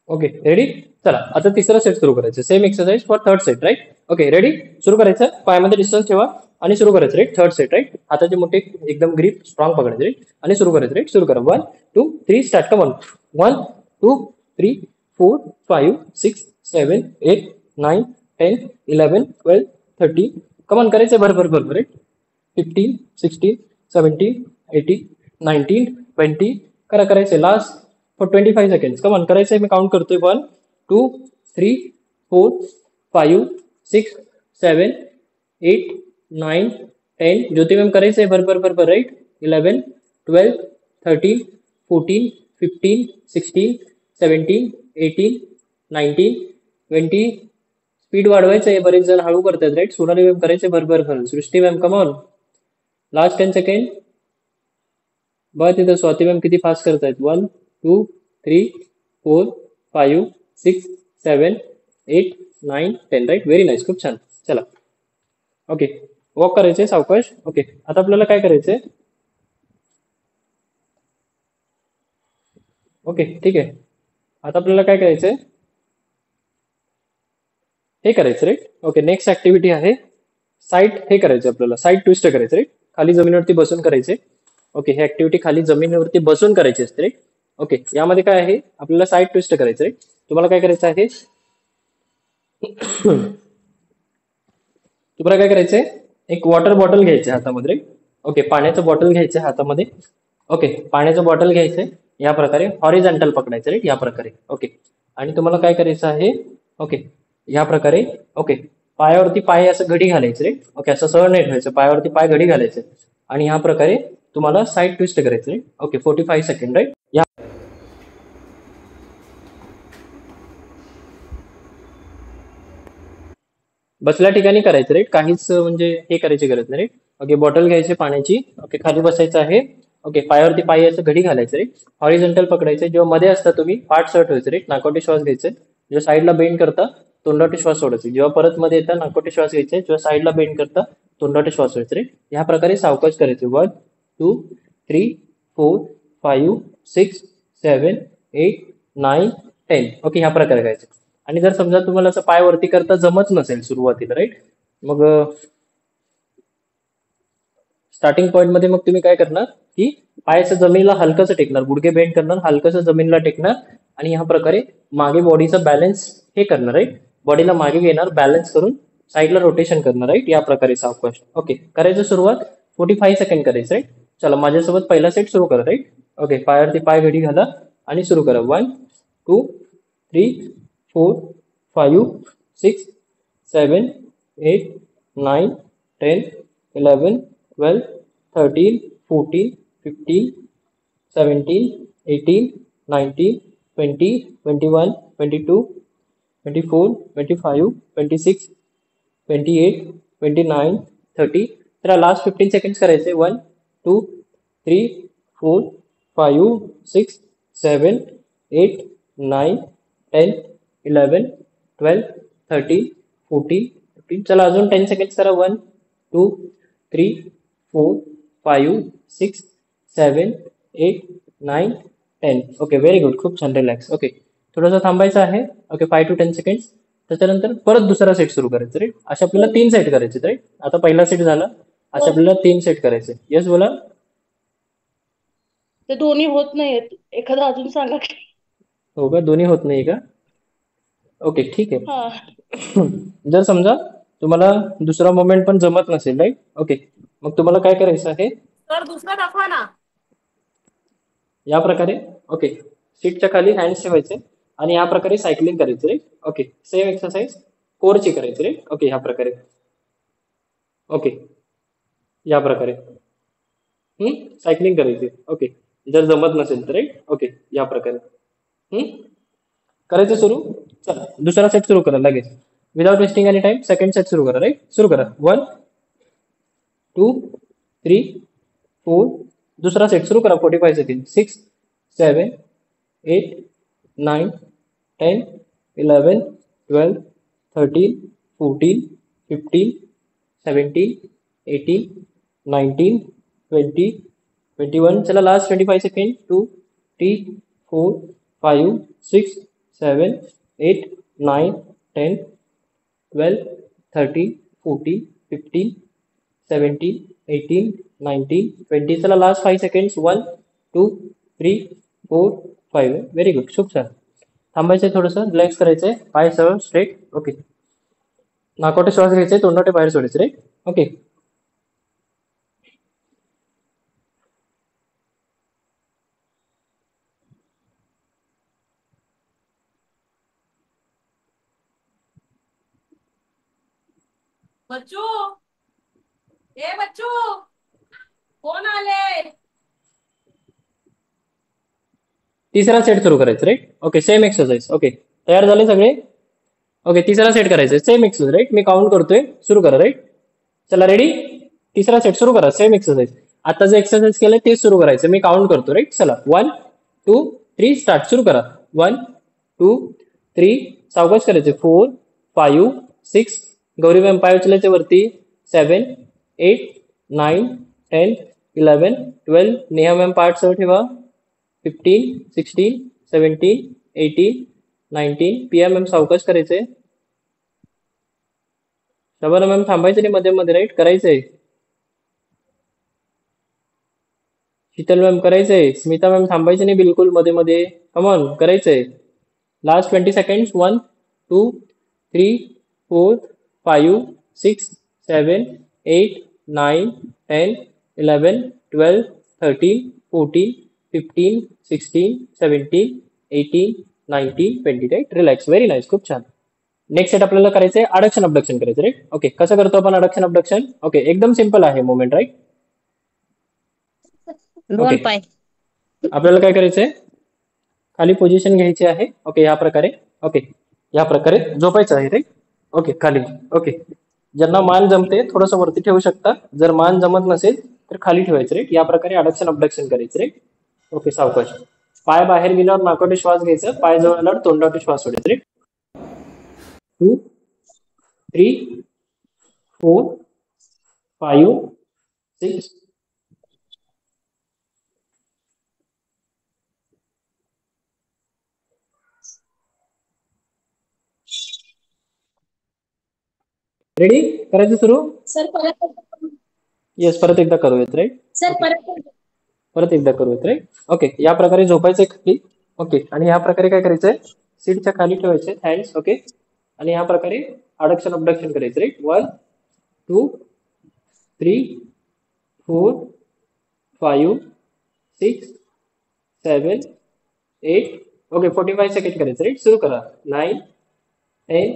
Okay ready. चला आता तिसरा सेट सुरू करायचं. Same exercise for third set right. Okay ready सुरू करायचं. पायामध्ये डिस्टन्स ठेवा आणि सुरू करायचं राईट. Third set right. हाताचे मोठे एकदम ग्रीप स्ट्रॉंग पकडायचे राईट आणि सुरू करायचं राईट. सुरू करा. 1, 2, 3 start. Come on. 1, 2, 3, 4, 5, 6, 7, 8, 9, 10, 11, 12, 13. Come on करायचं भरभर भरभर राईट. 15, 16, 17, 18, 19, 20. करा करायचे last for 25 second. Come on करायचंय. मी काउंट करतोय. 1, 2, 3, 4, 5, 6, 7, 8, 9, 10. ज्योती मॅम करायचंय भरभर भरभर राईट. 11, 12, 13, 14, 15, 16, 17, 18, 19, 20. स्पीड वाढवायचंय. बरेच जण हळू करतात राईट. सोनाली मॅम करायचंय भरभर भर. Srishti ma'am come on. Last 10 second. बघा तिथं स्वाती मॅम किती फास्ट करतायत. 1, 2, 3, 4, 5, 6, 7, 8, 9, 10 राईट. Very nice. खूप छान. चला ओके वॉक करायचे सावकाश. ओके आता आपल्याला काय करायचंय. ओके ठीक आहे. आता आपल्याला काय करायचंय, हे करायचं राईट. ओके नेक्स्ट ऍक्टिव्हिटी आहे साईड, हे करायचं आपल्याला साईड ट्विस्ट करायचं राईट. खाली जमिनीवरती बसून करायचे. ओके ही ऍक्टिव्हिटी खाली जमिनीवरती बसून करायची असते राईट. ओके यामध्ये काय आहे, आपल्याला साईड ट्विस्ट करायचं राईट. तुम्हाला काय करायचं आहे, तुम्हाला काय करायचंय, एक वॉटर बॉटल घ्यायचे हातामध्ये राईट. ओके पाण्याचं बॉटल घ्यायचं हातामध्ये. ओके पाण्याचं बॉटल घ्यायचंय या प्रकारे हॉरिझॉन्टल पकडायचं राईट, या प्रकारे. ओके आणि तुम्हाला काय करायचं आहे, ओके या प्रकारे. ओके पायावरती पाय असं घडी घालायचं रे. ओके असं सरळ नाही ठेवायचं, पायावरती पाय घडी घालायचे आणि ह्या प्रकारे तुम्हाला साईड ट्विस्ट करायचं रे. Okay 45 second write. या बसल्या ठिकाणी करायचं राईट, काहीच म्हणजे हे करायची गरज नाही राईट. ओके बॉटल घ्यायची पाण्याची. ओके खाली बसायचं आहे. ओके पायावरती पाय असं घडी घालायचं राईट. हॉरिझॉन्टल पकडायचे, जेव्हा मध्ये असता तुम्ही पाठ सरळ ठेवायचं राईट. नाकोटी श्वास घ्यायचे, जेव्हा साईडला बेंड करता तोंडाटे श्वास सोडायचे. जेव्हा परत मध्ये येता नाकोटी श्वास घ्यायचे, जेव्हा साईडला बेंड करता तोंडाटे श्वास सोडायचे राईट. ह्या प्रकारे सावकाश करायचे. 1 2 3 4 5 6 7 8 9 10. ओके ह्या प्रकारे करायचे. आणि जर समजा तुम्हाला असं पाय वरती करता जमत नसेल सुरुवातीला राईट, मग स्टार्टिंग पॉईंट मध्ये मग तुम्ही काय करणार की पायाचं जमिनीला हलकंसं टेकणार, गुडघे बेंड करणार, हलकंसं जमिनीला टेकणार आणि ह्या प्रकारे मागे बॉडीचा बॅलन्स हे करणार राईट. बॉडीला मागे घेणार, बॅलन्स करून साईडला रोटेशन करणार राईट. या प्रकारे सावकाश. ओके करायचं सुरुवात 45 सेकंड करायचं राईट. चला माझ्यासोबत पहिला सेट सुरू करा राईट. ओके पायावरती पाय घडी घाला आणि सुरू करा. 1 2 3 4 5 6 7 8 9 10 11 12 13 14 15 17 18 19 20 21 22 24 25 26 28 29 30. तर लास्ट 15 सेकंड्स करायचे. 1 2 3 4 5 6 7 8 9 10 11 12 13 14 15. चला अजून 10 सेकंड्स करा. 1 2 3 4 5 6 7 8 9 10. ओके व्हेरी गुड, खूप छान. रिलॅक्स. ओके थोडंसं थांबायचं आहे. Okay 5 to 10 seconds. त्याच्यानंतर परत दुसरा सेट सुरू करायचा राईट. अशा आपल्याला 3 सेट करायचे राईट. आता पहिला सेट झाला, अशा आपल्याला 3 सेट करायचे. येस बोला. ते दोन्ही होत नाहीयेत, एखादं अजून सांगा की. हो का, दोन्ही होत नाही का? ओके ठीक आहे. हा जर समजा तुम्हाला दुसरा मोमेंट पण जमत नसेल राईट. ओके मग तुम्हाला काय करायचं आहे, सर दुसरा दाखवा ना. या प्रकारे. ओके सीटच्या खाली हँड्स ठेवायचे आणि या प्रकारे सायकलिंग करायचं राईट. ओके सेम एक्सरसाइज कोरची करायची राईट. ओके ह्या प्रकारे. ओके या प्रकारे सायकलिंग करायची. ओके जर जमत नसेल तर राईट. ओके या प्रकारे करायचं सुरू. चला दुसरा सेट सुरू करा लगेच, without wasting any time. Second set सुरू करा राईट. सुरू करा. 1 2 3 4. दुसरा सेट सुरू करा. 45 सेकंड. 6 7 8 9 10 11 12 13 14 15 17 18 19 20 21. चला लास्ट 25 सेकंड. 2 3 4 5 6 7 8 9 10 12 13 14 15 17 18 19 20. चला लास्ट 5 सेकंड्स. 1 2 3 4 5. व्हेरी गुड, खूप छान. थांबायचंय, थोडंसं रिलॅक्स करायचंय, पाय सरळ स्ट्रेट. ओके नाकोटे श्वास घ्यायचे, तोंडाटे बाहेर सोडायचे राईट. ओके बच्चू, ए बच्चू, कोण आले? तिसरा सेट सुरू करायचं right. Okay same exercise. Okay तयार झाले सगळे. ओके तिसरा सेट करायचा, सेम एक्सरसाइज राईट. मी काउंट करतोय, सुरू करा राईट. चला रेडी. तिसरा सेट सुरू करा, सेम एक्सरसाइज. आता जे एक्सरसाइज केलंय तेच सुरू करायचं. मी काउंट करतो राईट. चला 1 2 3 स्टार्ट. सुरू करा. 1 2 3. सावकाश करायचे. 4 5 6. गौरी मॅम पाय उचलायचे वरती. 7 8 9 10 11 12. नेहा मॅम पाठ सरळ ठेवा. 15 16 17, 18, 19. पिया मॅम सावकाश करायचंय. शबाना मॅम थांबायचं नाही मध्ये मध्ये, राईट, करायचंय. शीतल मॅम करायचंय. स्मिता मॅम थांबायचं नाही बिलकुल मध्ये मध्ये. कमॉन करायचंय. Last 20 seconds. 1, 2, 3, 4, 5, 6, 7, 8, 9, 10, 11, 12, 13, 14, 15, 16, 17, 18, 19, 20. Right, relax. Very nice, खूप छान. नेक्स्ट सेट आपल्याला करायचंय अडक्शन अबडक्शन करायचं, राईट. ओके, कसं करतो आपण अडक्शन अबडक्शन? ओके, एकदम सिम्पल आहे मुवमेंट, राईट. दोन ओके, पाय. आपल्याला काय करायचंय? खाली पोझिशन घ्यायची आहे. ओके, या प्रकारे. ओके, या प्रकारे झोपायचं आहे, राईट. ओके, खाली. ओके, ज्यांना मान जमते थोडंसं वरती ठेवू शकता. जर मान जमत नसेल तर खाली ठेवायचं, राईट. या प्रकारे अडक्शन अबडक्शन करायचं, राईट. ओके, सावकाश. पाय बाहेर गेल्यावर नाकावटे श्वास घ्यायचा, पाय जवळ आल्यावर तोंडावटे श्वास सोडायचा, राईट. 2, 3, 4, 5, 6. रेडी? करायचं सुरू? सर परत. येस, परत एकदा करूयात, राईट. सर परत. परत एकदा करूयात, राईट. ओके, या प्रकारे झोपायचंय खाली. ओके, आणि या प्रकारे काय करायचंय? सीटच्या खाली ठेवायचे हँड्स. ओके, आणि या प्रकारे अडक्शन अबडक्शन करायचं, राईट. 1, 2, 3, 4, 5, 6, 7, 8. ओके, 45 सेकंड करायचं, राईट. सुरू करा. 9, 10,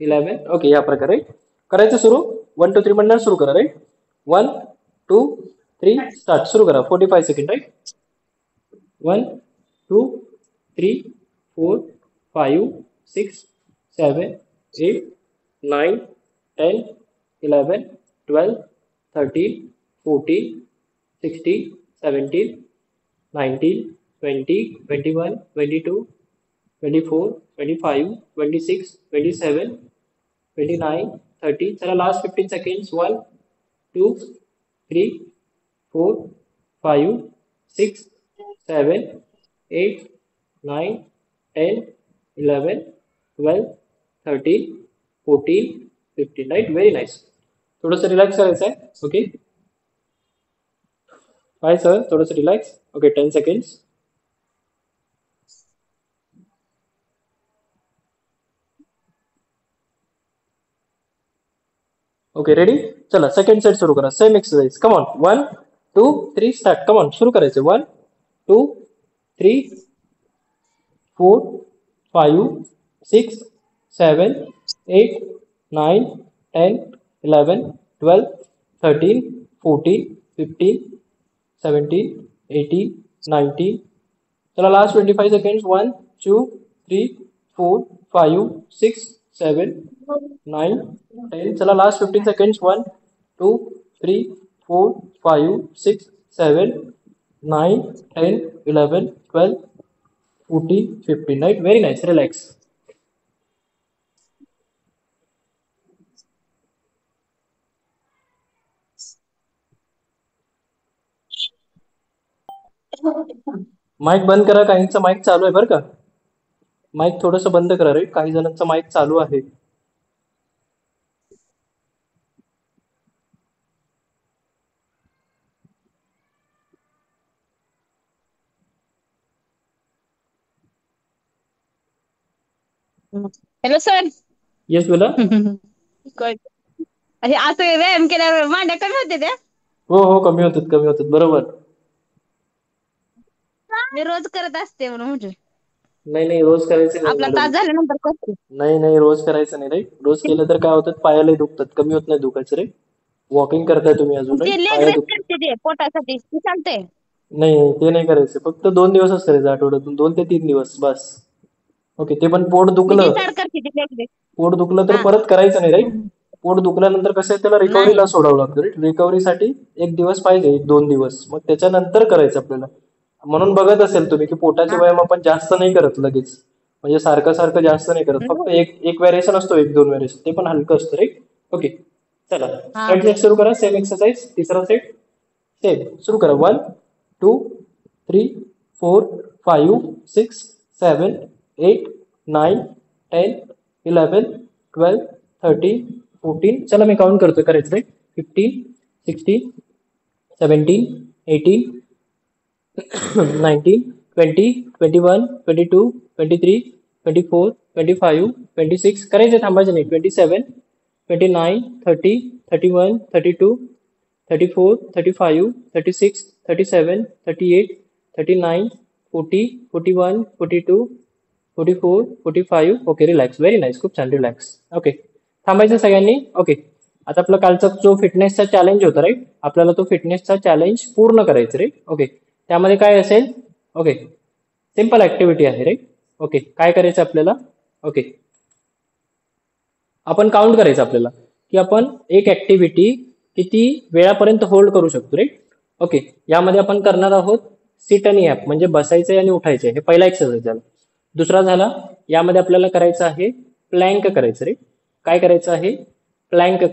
11. ओके, या प्रकारे करायचं सुरू. 1, 2, 3 म्हणणार सुरू करा, राईट. 1, 2, 3 स्टार्ट. सुरू करा. 45 सेकंड, राईट. 1, 2, 3, 4, 5, 6, 7, 8, 9, 10, 11, 12, 13, 14, 16, 17, 19, 20, 21, 22, 24, 25, 26, 27, 29, 30. चला last 15 seconds. 1, 2, 3, 4, 5, 6, 7, 8, 9, 10, 11, 12, 13, 14, 15. Right, very nice. थोडंसं रिलॅक्स करायचं आहे. ओके, काय सर, थोडंसं relax. Okay, 10 seconds. Okay, ready? चला सेकंड सेट सुरू करा. Same exercise. Come on. 1, 2, 3 start. Come on, सुरू करायचं. 1, 2, 3, 4, 5, 6, 7, 8, 9, 10, 11, 12, 13, 14, 15, 17, 18, 19. चला लास्ट 25 seconds. 1, 2, 3, 4, 5, 6, 7, 9, 10. चला last 15 seconds. 1, 2, 3, 4, 5, 6, 7, 9, 10, 11, 12, 14, 15. Right? Very nice. Relax. Mike बंद करा. काहींचा माईक चालू आहे बरं का. माईक थोडंसं बंद करा. राईट, काही जणांचा माईक चालू आहे. Hello sir. येस बोला. असे असं व्यायाम केल्यावर मांड्या कमी होते त्या. हो हो, कमी होतात, कमी होतात. बरोबर. मी रोज करत असते म्हणून म्हटलं. नाही नाही, रोज करायचं नाही आपला मॅडम. तास झाल्यानंतर करते. नाही नाही, रोज करायचं नाही. राईट, रोज केलं तर काय होतं, पायालाही दुखतात. कमी होत नाही दुखायचं. रे वॉकिंग करताय तुम्ही अजून, ते राईट, लेग पाया रेस दुखतात. करते ते पोटासाठी ते चालते. नाही नाही, ते नाही करायचं. फक्त 2 दिवसच करायचं आठवड्यातून, 2 ते 3 दिवस बस. ओके, ते पण पोट मी दुखलं, डिसाइड करते ते लेग रेस. पोट दुखलं तर हा. परत करायचं नाही. राईट, पोट दुखल्यानंतर कसं आहे, त्याला रिकव्हरीला नाही. सोडावं लागतं. राईट, रिकव्हरीसाठी 1 दिवस पाहिजे, 1-2 दिवस, मग त्याच्यानंतर करायचं आपल्याला. म्हणून बघत असेल तुम्ही की पोटाचे हा. व्यायाम आपण जास्त नाही करत लगेच, म्हणजे सारखं सारखं जास्त नाही करत. फक्त एक व्हेरिएशन असतो, 1-2 व्हेरिएशन, ते पण हलकं असतं. राईट. ओके, चला हा. थर्ड सेट सुरू करा. Same exercise. तिसरा सेट सेम सुरू करा. 1, 2, 3, 4, 5 6 7 8 9 10 11 12 13 14 चला मी काउंट करतोय करायचं रे 15 16 17 18 19 20 21 22 23 24 25 26 करायचं थांबायचं नाही 27 29 30 31 32 34 35 36 37 38 39 40 41 42 44 45 ओके रिलॅक्स व्हेरी नाईस खूप छान रिलॅक्स ओके थांबायचं सगळ्यांनी ओके आता आपला कालचा जो फिटनेसचा चॅलेंज होता राईट आपल्याला तो फिटनेसचा चॅलेंज पूर्ण करायचं रे ओके त्यामध्ये काय असेल ओके सिंपल ऍक्टिव्हिटी आहे राईट ओके काय करायचं आपल्याला ओके आपण काउंट करायचं आपल्याला की आपण एक ऍक्टिव्हिटी किती वेळापर्यंत होल्ड करू शकतो राईट ओके यामध्ये आपण करणार आहोत सिट आणि ॲप म्हणजे बसायचंय आणि उठायचंय हे पहिला एक्सरसाइज झाला दुसरा झाला यामध्ये आपल्याला करायचं आहे प्लँक करायचं रे काय करायचं आहे प्लँक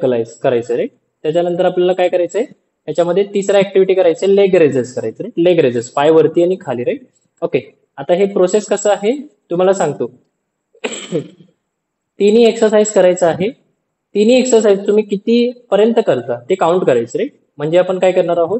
करायचं रे त्याच्यानंतर आपल्याला काय करायचंय याच्यामध्ये तिसरा ऍक्टिव्हिटी करायचे लेग रेजेस करायचे रे लेग रेजेस पाय वरती आणि खाली रे ओके आता हे प्रोसेस कसं आहे तुम्हाला सांगतो तिन्ही एक्सरसाइज करायचं आहे तिन्ही एक्सरसाइज तुम्ही किती पर्यंत करता ते काउंट करायचं रे म्हणजे आपण काय करणार आहोत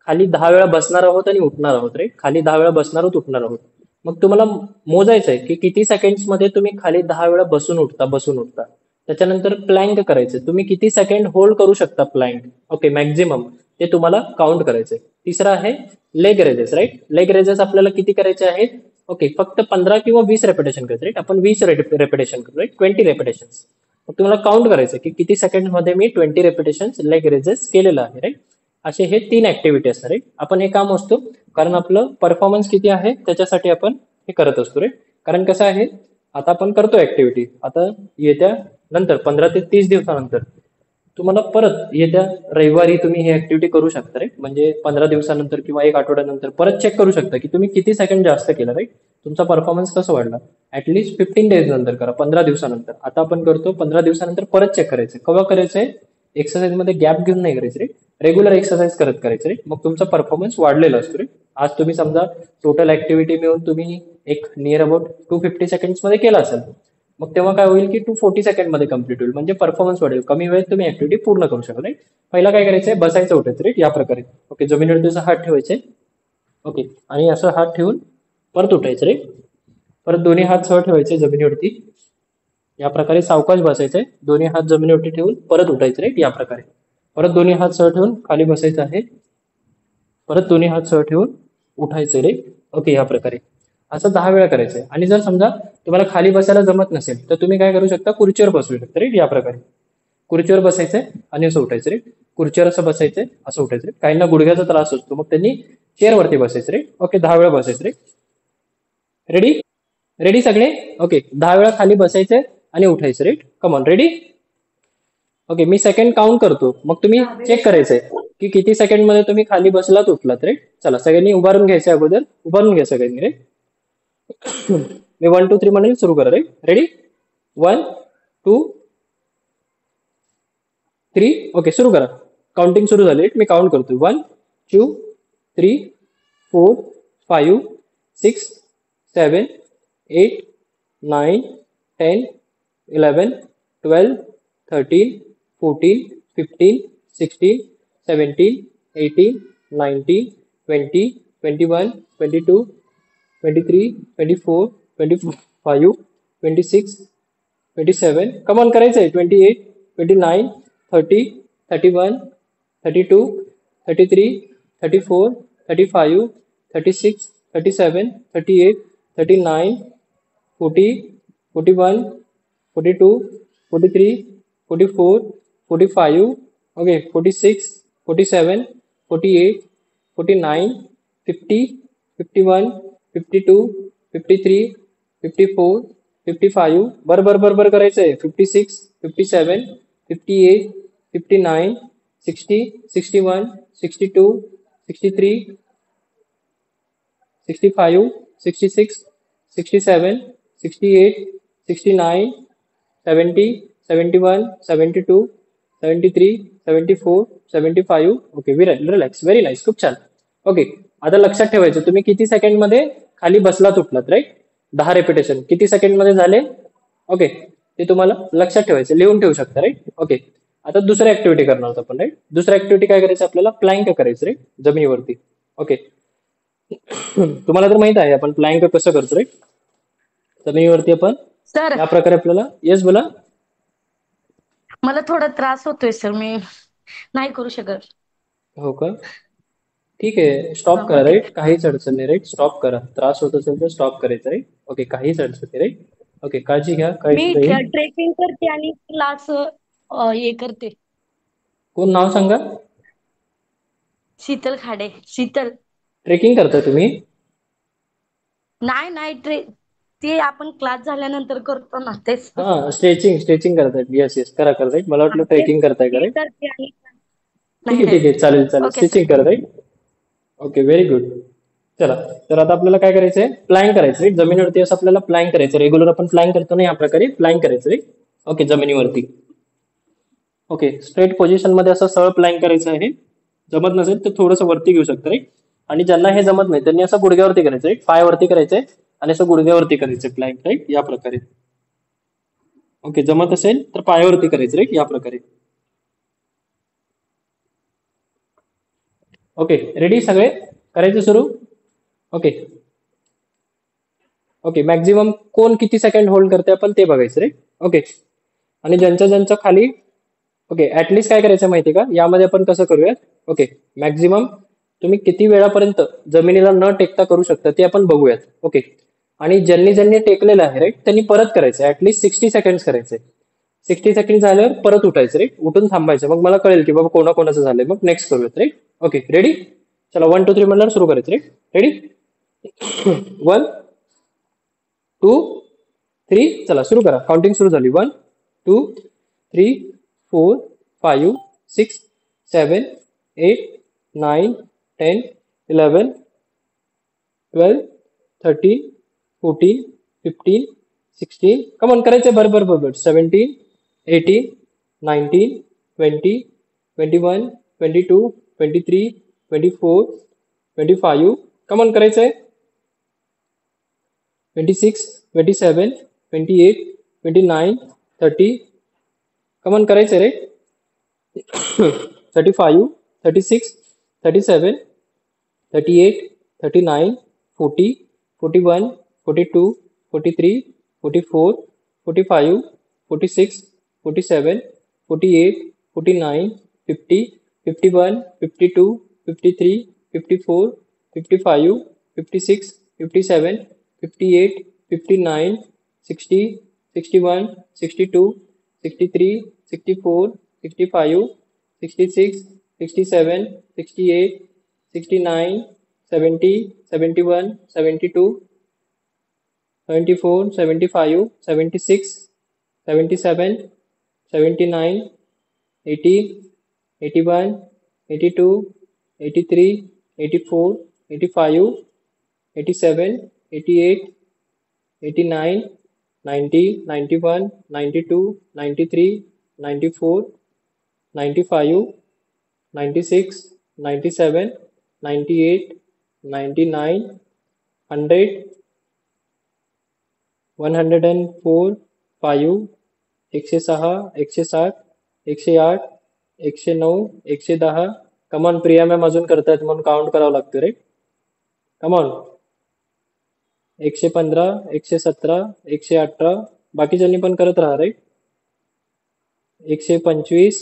खाली 10 वेळा बसणार आहोत आणि उठणार आहोत रे खाली 10 वेळा बसणार आहोत उठणार आहोत मग तुम्हाला मोजायचं आहे की किती सेकंड्स मध्ये तुम्ही खाली 10 वेळा बसून उठता त्याच्यानंतर प्लँक करायचं तुम्ही किती सेकंड होल्ड करू शकता प्लँक ओके मॅक्झिमम ते तुम्हाला काउंट करायचंय तिसरा आहे leg raises right leg raises आपल्याला किती करायचे आहेत ओके फक्त 15 किंवा 20 रेपिटेशन करायचं राईट आपण 20 रेपिटेशन करू राईट 20 रेपिटेशन मग तुम्हाला काउंट करायचं की किती सेकंड मध्ये मी 20 रेपिटेशन लेग रेजेस केलेलं आहे राईट असे हे 3 ऍक्टिव्हिटी असणार राईट आपण हे काम असतो कारण आपलं परफॉर्मन्स किती आहे त्याच्यासाठी आपण हे करत असतो राईट कारण कसं आहे आता आपण करतो ऍक्टिव्हिटी आता येत्या नंतर 15 ते 30 दिवसानंतर तुम्हाला परत येत्या रविवारी तुम्ही ही ऍक्टिव्हिटी करू शकता राईट म्हणजे 15 दिवसानंतर किंवा 1 आठवड्यानंतर परत चेक करू शकता की तुम्ही किती सेकंड जास्त केलं राईट तुमचा परफॉर्मन्स कसं वाढला ऍटलीस्ट 15 डेज नंतर करा 15 दिवसानंतर आता आपण करतो 15 दिवसानंतर परत चेक करायचं केव्हा करायचंय एक्सरसाइज मध्ये गॅप घेऊन नाही करायचं रे रेग्युलर एक्सरसाइज करत करायचं रे मग तुमचा परफॉर्मन्स वाढलेला असतो रे आज तुम्ही समजा टोटल ऍक्टिव्हिटी मिळून तुम्ही एक नियर अबाउट 250 सेकंड्स मध्ये केला असेल मग तेव्हा काय होईल की 240 सेकंड मध्ये कम्प्लीट होईल म्हणजे परफॉर्मन्स वाढेल कमी वेळेत तुम्ही ऍक्टिव्हिटी पूर्ण करू शकाल राईट पहिला काय करायचंय बसायचं उठायचं राईट या प्रकारे ओके जमिनीवर तुझा हात ठेवायचे ओके आणि असं हात ठेवून परत उठायचं रे परत दोन्ही हात सह ठेवायचे जमिनीवरती या प्रकारे सावकाश बसायचंय दोन्ही हात जमिनीवरती ठेवून परत उठायचं राईट या प्रकारे परत दोन्ही हात सह ठेवून खाली बसायचं आहे परत दोन्ही हात सह ठेवून उठायचं रे ओके या प्रकारे असं 10 वेळा करायचंय आणि जर समजा तुम्हाला खाली बसायला जमत नसेल तर तुम्ही काय करू शकता खुर्चीवर बसू शकता राईट या प्रकारे खुर्चीवर बसायचंय आणि असं उठायचं रे खुर्चीवर असं बसायचंय असं उठायचं रे काहींना गुडघ्याचा त्रास असतो मग त्यांनी चेअरवरती बसायचं रे ओके 10 वेळा बसायचं रे रेडी रेडी सगळे ओके 10 वेळा खाली बसायचंय आणि उठायचं राईट कमॉन रेडी ओके मी सेकंड काउंट करतो मग तुम्ही चेक करायचंय की किती सेकंड मध्ये तुम्ही खाली बसलात उठलात रे चला सगळ्यांनी उभारून घ्यायचं अगोदर उभारून घ्या सगळ्यांनी रे मी 1 2 3 म्हणून सुरू करा रे रेडी 1 2 3 ओके सुरू करा काउंटिंग सुरू झाली मी काउंट करतो 1 2 3 4 5 6 7 8 9 10 11 12 13 14 15 16 17 18 19 20 21 22 23 24 25 26 27 कम ऑन करायचंय 28 29 30 31 32 33 34 35 36 37 38 39 40 41 42 43 44 45 okay 46 47 48 49 50 51 52 53 54 55 बरोबर करायचंय 56 57 58 59 60 61 62 63 65 66 67 68 69 70 71 72 73 74 75 ओके रिलॅक्स व्हेरी नाईस खूप छान ओके आता लक्षात ठेवायचं तुम्ही किती सेकंड मध्ये खाली बसलात उठलात, राईट? 10 रेपिटेशन किती सेकंड मध्ये झाले? ओके, ते तुम्हाला लक्षात ठेवायचं, लिहून ठेवू शकता, राईट? ओके, आता दुसरी ऍक्टिव्हिटी करणार आहोत आपण, राईट? दुसरी ऍक्टिव्हिटी काय करायचं आपल्याला? प्लँक करायचं, राईट? जमिनीवरती. ओके, तुम्हाला तर माहित आहे आपण प्लँक कसं करतो, राईट? जमिनीवरती आपण सर या प्रकारे आपल्याला, येस बोला. मला थोडा त्रास होतोय सर, मी नाही करू शकत. हो का? ठीक आहे, स्टॉप करा, ओके. राईट? काहीच अडचण नाही, राईट? स्टॉप करा. त्रास होत असेल तर स्टॉप करायचं, राईट? ओके, काहीच अडचण नाही, राईट? ओके, काळजी घ्या, काहीच मी नाही. ट्रेकिंग करते आणि क्लास हे करते. कोण नाव सांगा? शीतल खाडे. शीतल. ट्रेकिंग करता तुम्ही? नाही नाही ते आपण क्लास झाल्यानंतर करतो ना तेच. हा, स्ट्रेचिंग करतायत. येस येस, करा करा, राईट? मला वाटलं ट्रेकिंग करताय का, ते राईट? करते आणि ठीक नाही आहे ठीक आहे, चालेल चालेल, ओके सर. स्टिचिंग करा, राईट? Okay, very good. चला, तर आता आपल्याला काय करायचंय? प्लॅन करायचं, राईट? जमिनीवरती असं आपल्याला प्लॅन करायचं. रेग्युलर आपण प्लॅन करतो ना, या प्रकारे प्लॅन करायचं, राईट? ओके, जमिनीवरती. ओके, स्ट्रेट पोझिशन मध्ये असं सरळ प्लॅन करायचं आहे. जमत नसेल तर थोडंसं वरती घेऊ शकता, राईट? आणि ज्यांना हे जमत नाही त्यांनी असं गुडघ्यावरती करायचं, राईट? पायावरती करायचंय आणि असं गुडघ्यावरती करायचं प्लॅन, राईट? या प्रकारे. ओके, जमत असेल तर पायावरती करायचं, राईट? या प्रकारे. ओके, रेडी सगळे? करायचं सुरू? ओके. ओके, मॅक्झिमम कोण किती सेकंड होल्ड करते आपण ते बघायचं, राईट? ओके, आणि ज्यांच्या खाली, ओके, ऍटलिस्ट काय करायचं माहिती का? यामध्ये आपण कसं करूयात? ओके, मॅक्झिमम तुम्ही किती वेळापर्यंत जमिनीला न टेकता करू शकता ते आपण बघूयात. ओके, आणि ज्यांनी ज्यांनी टेकलेलं आहे, राईट, त्यांनी परत करायचं, ऍटलिस्ट 60 सेकंड करायचंय. 60 सेकंड झाल्यावर परत उठायचं, राईट? उठून थांबायचं, मग मला कळेल की बाबा कोणाकोणाचं झालंय, मग नेक्स्ट करूयात, राईट? Okay, ready? चला, 1 2 3 म्हणल्यावर सुरू करायचं, राईट? रेडी? 1 2 3, चला सुरू करा. काउंटिंग सुरू झाली. 1 2 3 4 5 6 7 8 9 10 11 12 13 14 15 16, कमॉन करायचंय, बरोबर. 17 18 19 20 21 22 23 24 25, कमॉन करायचंय. 26 27 28 29 30, कमॉन करायचंय, रे? 35 36 37 38 39 40 41 42 43 44 45 46 47 48 49 50 51 52 53 54 55 56 57 58 59 60 61 62 63 64 65 66 67 68 69 70 71 72 74 75 76 77 79 80 81 82 83 84 85 87 88 89 90 91 92 93 94 95 96 97 98 99 100 104 5 106 107 108 109 110, कमॉन. प्रिया मॅम अजून करतायत म्हणून काउंट करावं लागतं, रे? कमॉन. 115 117 118, बाकीच्यांनी पण करत राहा, राईट? 125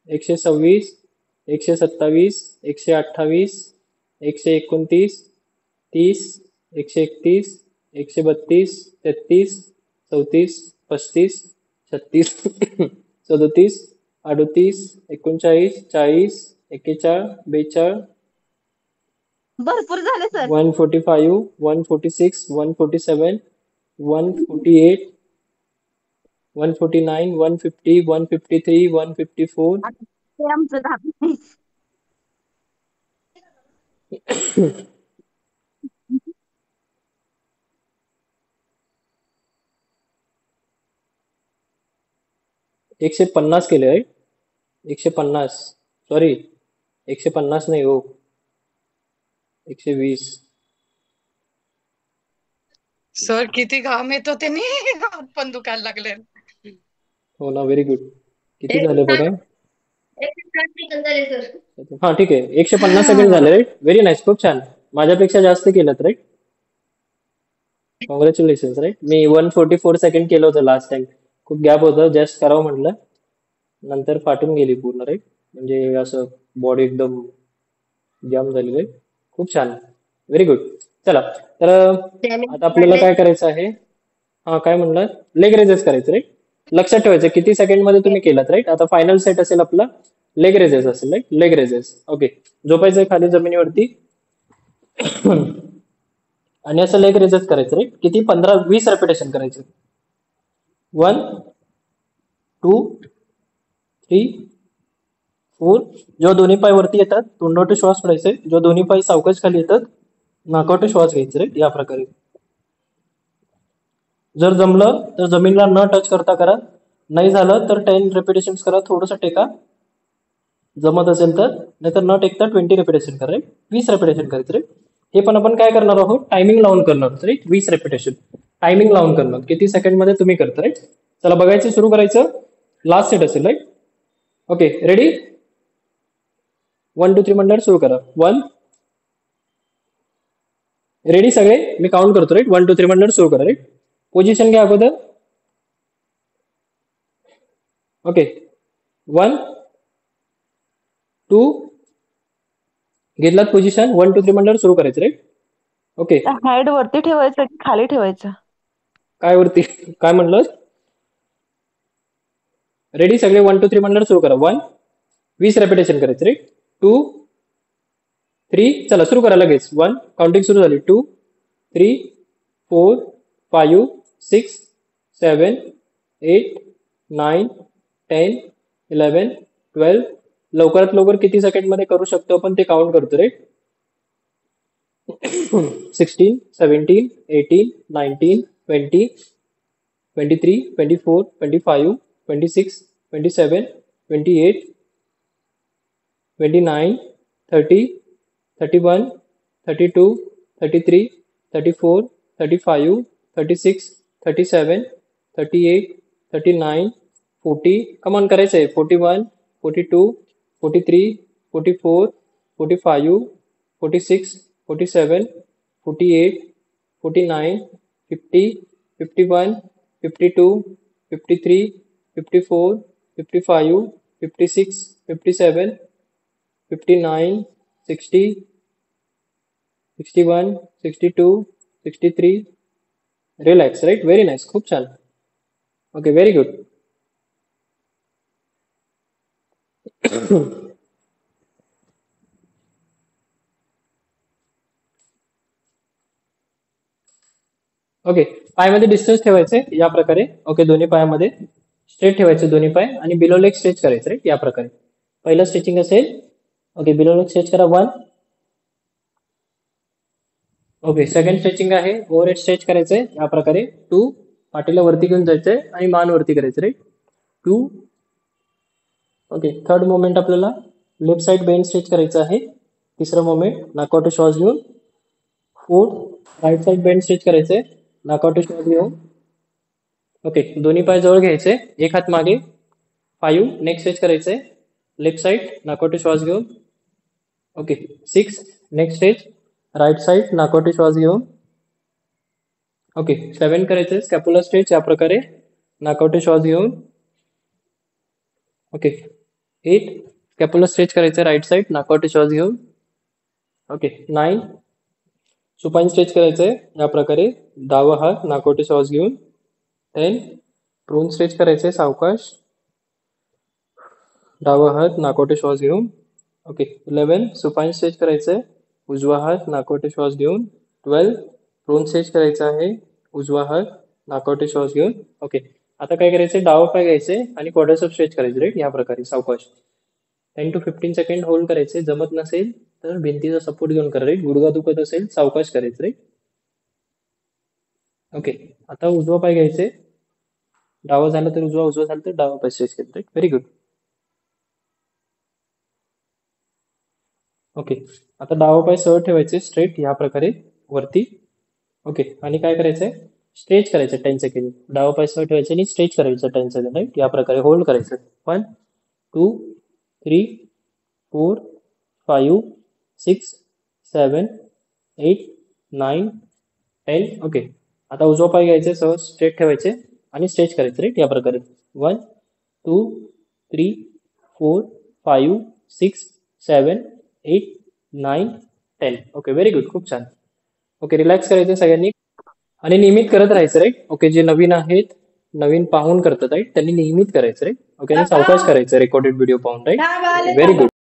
126 127 128 129 30 131 132 33 34 35 36 37 38 39 40 41 42 भरपूर झाले सर. 145 146 147 148 149 150 153 154. आता ते आमचं झालं. एकशे 50 केले, राईट? 150, सॉरी, 150 नाही हो, 120. सर किती घाम येतो त्याने हात पण दुखायला लागले. हो ना, व्हेरी गुड. किती एक झाले बघा? 1 सेकंद झाले सर. हा ठीक आहे, 150 सेकंड झाले राईट. व्हेरी नाईस, खूप छान. माझ्यापेक्षा जास्त केलं राईट. Congratulation right. मी 144 सेकंड केलं होतं लास्ट टाइम. खूप गॅप होतं, जस्ट करावं म्हटलं, नंतर फाटून गेली पूर्ण राईट. म्हणजे असं बॉडी एकदम जाम झाली राईट. खूप छान, व्हेरी गुड. चला, तर आता आपल्याला काय करायचं आहे? हा, काय म्हणलं? लेग रेजेस करायचं राईट. लक्षात ठेवायचं किती सेकंड मध्ये तुम्ही केलात राईट. आता फायनल सेट असेल आपला लेग रेजेस असेल राईट. Leg raises. ओके, झोपायचंय खाली जमिनीवरती आणि असं लेग रेजेस करायचं राईट. किती? 15-20 रेपिटेशन करायचे. 1 2 3 4. जेव्हा दोन्ही पाय वरती येतात तोंडावर श्वास सोडायचे. जेव्हा दोन्ही पाय सावकाश खाली येतात नाकावाटे श्वास घ्यायचे राईट. या प्रकारे. जर जमलं तर जमिनीला न टच करता करा, नाही झालं तर 10 रेपिटेशन करा. थोडंसं टेका जमत असेल तर, नाहीतर न टेकता 20 रेपिटेशन करा राईट. 20 रेपिटेशन करायचं राईट. हे पण आपण काय करणार आहोत? टायमिंग लावून करणार आहोत राईट. 20 रेपिटेशन टायमिंग लावून करणार. किती सेकंड मध्ये तुम्ही करता राईट. चला बघायचं, सुरू करायचं. लास्ट सेट असेल राईट. Okay, ready? 1 2 3 म्हणल्यावर सुरू करा. 1. रेडी सगळे? मी काउंट करतो राईट. 1 2 3 म्हणल्यावर सुरू करा राईट. पोझिशन घ्या अगोदर. ओके, 1 2 घेतलात पोझिशन. 1 2 3 म्हणल्यावर सुरू करायचं राईट. ओके, हेड वरती ठेवायचं की खाली ठेवायचं? काय वरती? काय म्हणलं? रेडी सगळे? 1 2 3 म्हणल्यावर सुरू करा. 1. 20 रेपिटेशन करायचं राईट. 2 3. चला सुरू करा लगेच. 1. काउंटिंग सुरू झाली. 2 3 4 5 6 7 8 9 10 11 12. लवकरात लवकर किती सेकंड मध्ये करू शकतो आपण ते काउंट करतो राईट. 16 17 18 19 20 23 24 25 26 27 28 29 30 31 32 33 34 35 36 37 38 39 40. कमान करायचंय. 41 42 43 44 45 46 47 48 49 50 51 52 53 54 55 56 57 59 60 61 62 63. Relax right. व्हेरी नाईस, खूप छान. Okay, very good. ओके, पायामध्ये डिस्टन्स ठेवायचे या प्रकारे. ओके, दोन्ही पायामध्ये स्ट्रेट ठेवायचे दोन्ही पाय आणि बिलो लेग स्ट्रेच करायचे राईट. या प्रकारे पहिलं स्ट्रेचिंग असेल. ओके, बिलो लेग स्ट्रेच करा. 1. ओके, सेकंड स्ट्रेचिंग आहे. ओव्हरहेड स्ट्रेच करायचंय या प्रकारे. 2. पाठीला वरती घेऊन जायचंय आणि मान वरती करायचं राईट. 2. ओके, थर्ड मोमेंट आपल्याला लेफ्ट साइड बेंड स्ट्रेच करायचं आहे. तिसरं मोमेंट नाकावाटे श्वास घेऊन. 4. राईट साइड बेंड स्ट्रेच करायचंय नाकावाटे श्वास घेऊन. ओके, दोन्ही पाय जवळ घ्यायचे, एक हात मागे. 5. नेक स्ट्रेच करायचंय लेफ्ट साइड नाकावाटे श्वास घेऊन. Okay, 6. Neck stretch right side नाकावाटे श्वास घेऊन. ओके, 7 करायचंय स्कॅपुला स्ट्रेच या प्रकारे नाकावाटे श्वास घेऊन. ओके, 8. स्कॅपुला स्ट्रेच करायचंय राईट साइड नाकावाटे श्वास घेऊन. ओके, 9. सुपाईन स्ट्रेच करायचंय या प्रकारे डावा हात नाकावाटे श्वास घेऊन. 10. प्रून स्ट्रेच करायचंय सावकाश डावा हात नाकावाटे श्वास घेऊन. ओके, 11. सुपाईन स्ट्रेच करायचंय उजवा हात नाकावाटे श्वास घेऊन. 12. प्रून स्ट्रेच करायचं आहे उजवा हात नाकावाटे श्वास घेऊन. ओके, आता काय करायचंय? डावा पाय घ्यायचे आणि क्वाड्रासेप स्ट्रेच करायचे राईट. या प्रकारे सावकाश 10 to 15 सेकंड होल्ड करायचे. जमत नसेल तर भिंतीचा सपोर्ट घेऊन करा राईट. गुडघा दुखत असेल सावकाश करायचं राईट. ओके, आता उजवा पाय घ्यायचे. डावा झाला तर उजवा, उजवा झाला तर डावा पाय स्ट्रेच करायचं राईट. Very good. ओके, आता डावा पाय सरळ ठेवायचे स्ट्रेट या प्रकारे वरती. ओके. आणि काय करायचंय, स्ट्रेच करायचं 10 सेकंड. डावा पाय सरळ ठेवायचा आणि स्ट्रेच करायचं 10 सेकंड, राईट. या प्रकारे होल्ड करायचं. 1 2 3 4 5 6 7 8 9 10. ओके. आता उजवा पाय घ्यायचा, सहज स्ट्रेट ठेवायचे आणि स्ट्रेच करायचं, राईट. या प्रकारे 1 2 3 4 5 6 7 8 9 10. ओके, व्हेरी गुड, खूप छान. ओके, रिलॅक्स करायचं सगळ्यांनी आणि नियमित करत राहायचं, राईट. ओके, जे नवीन आहेत, नवीन पाहून करतात, राईट, त्यांनी नियमित करायचं, राईट. ओके, आणि सावकाश करायचं रेकॉर्डेड व्हिडिओ पाहून, राईट. Very good.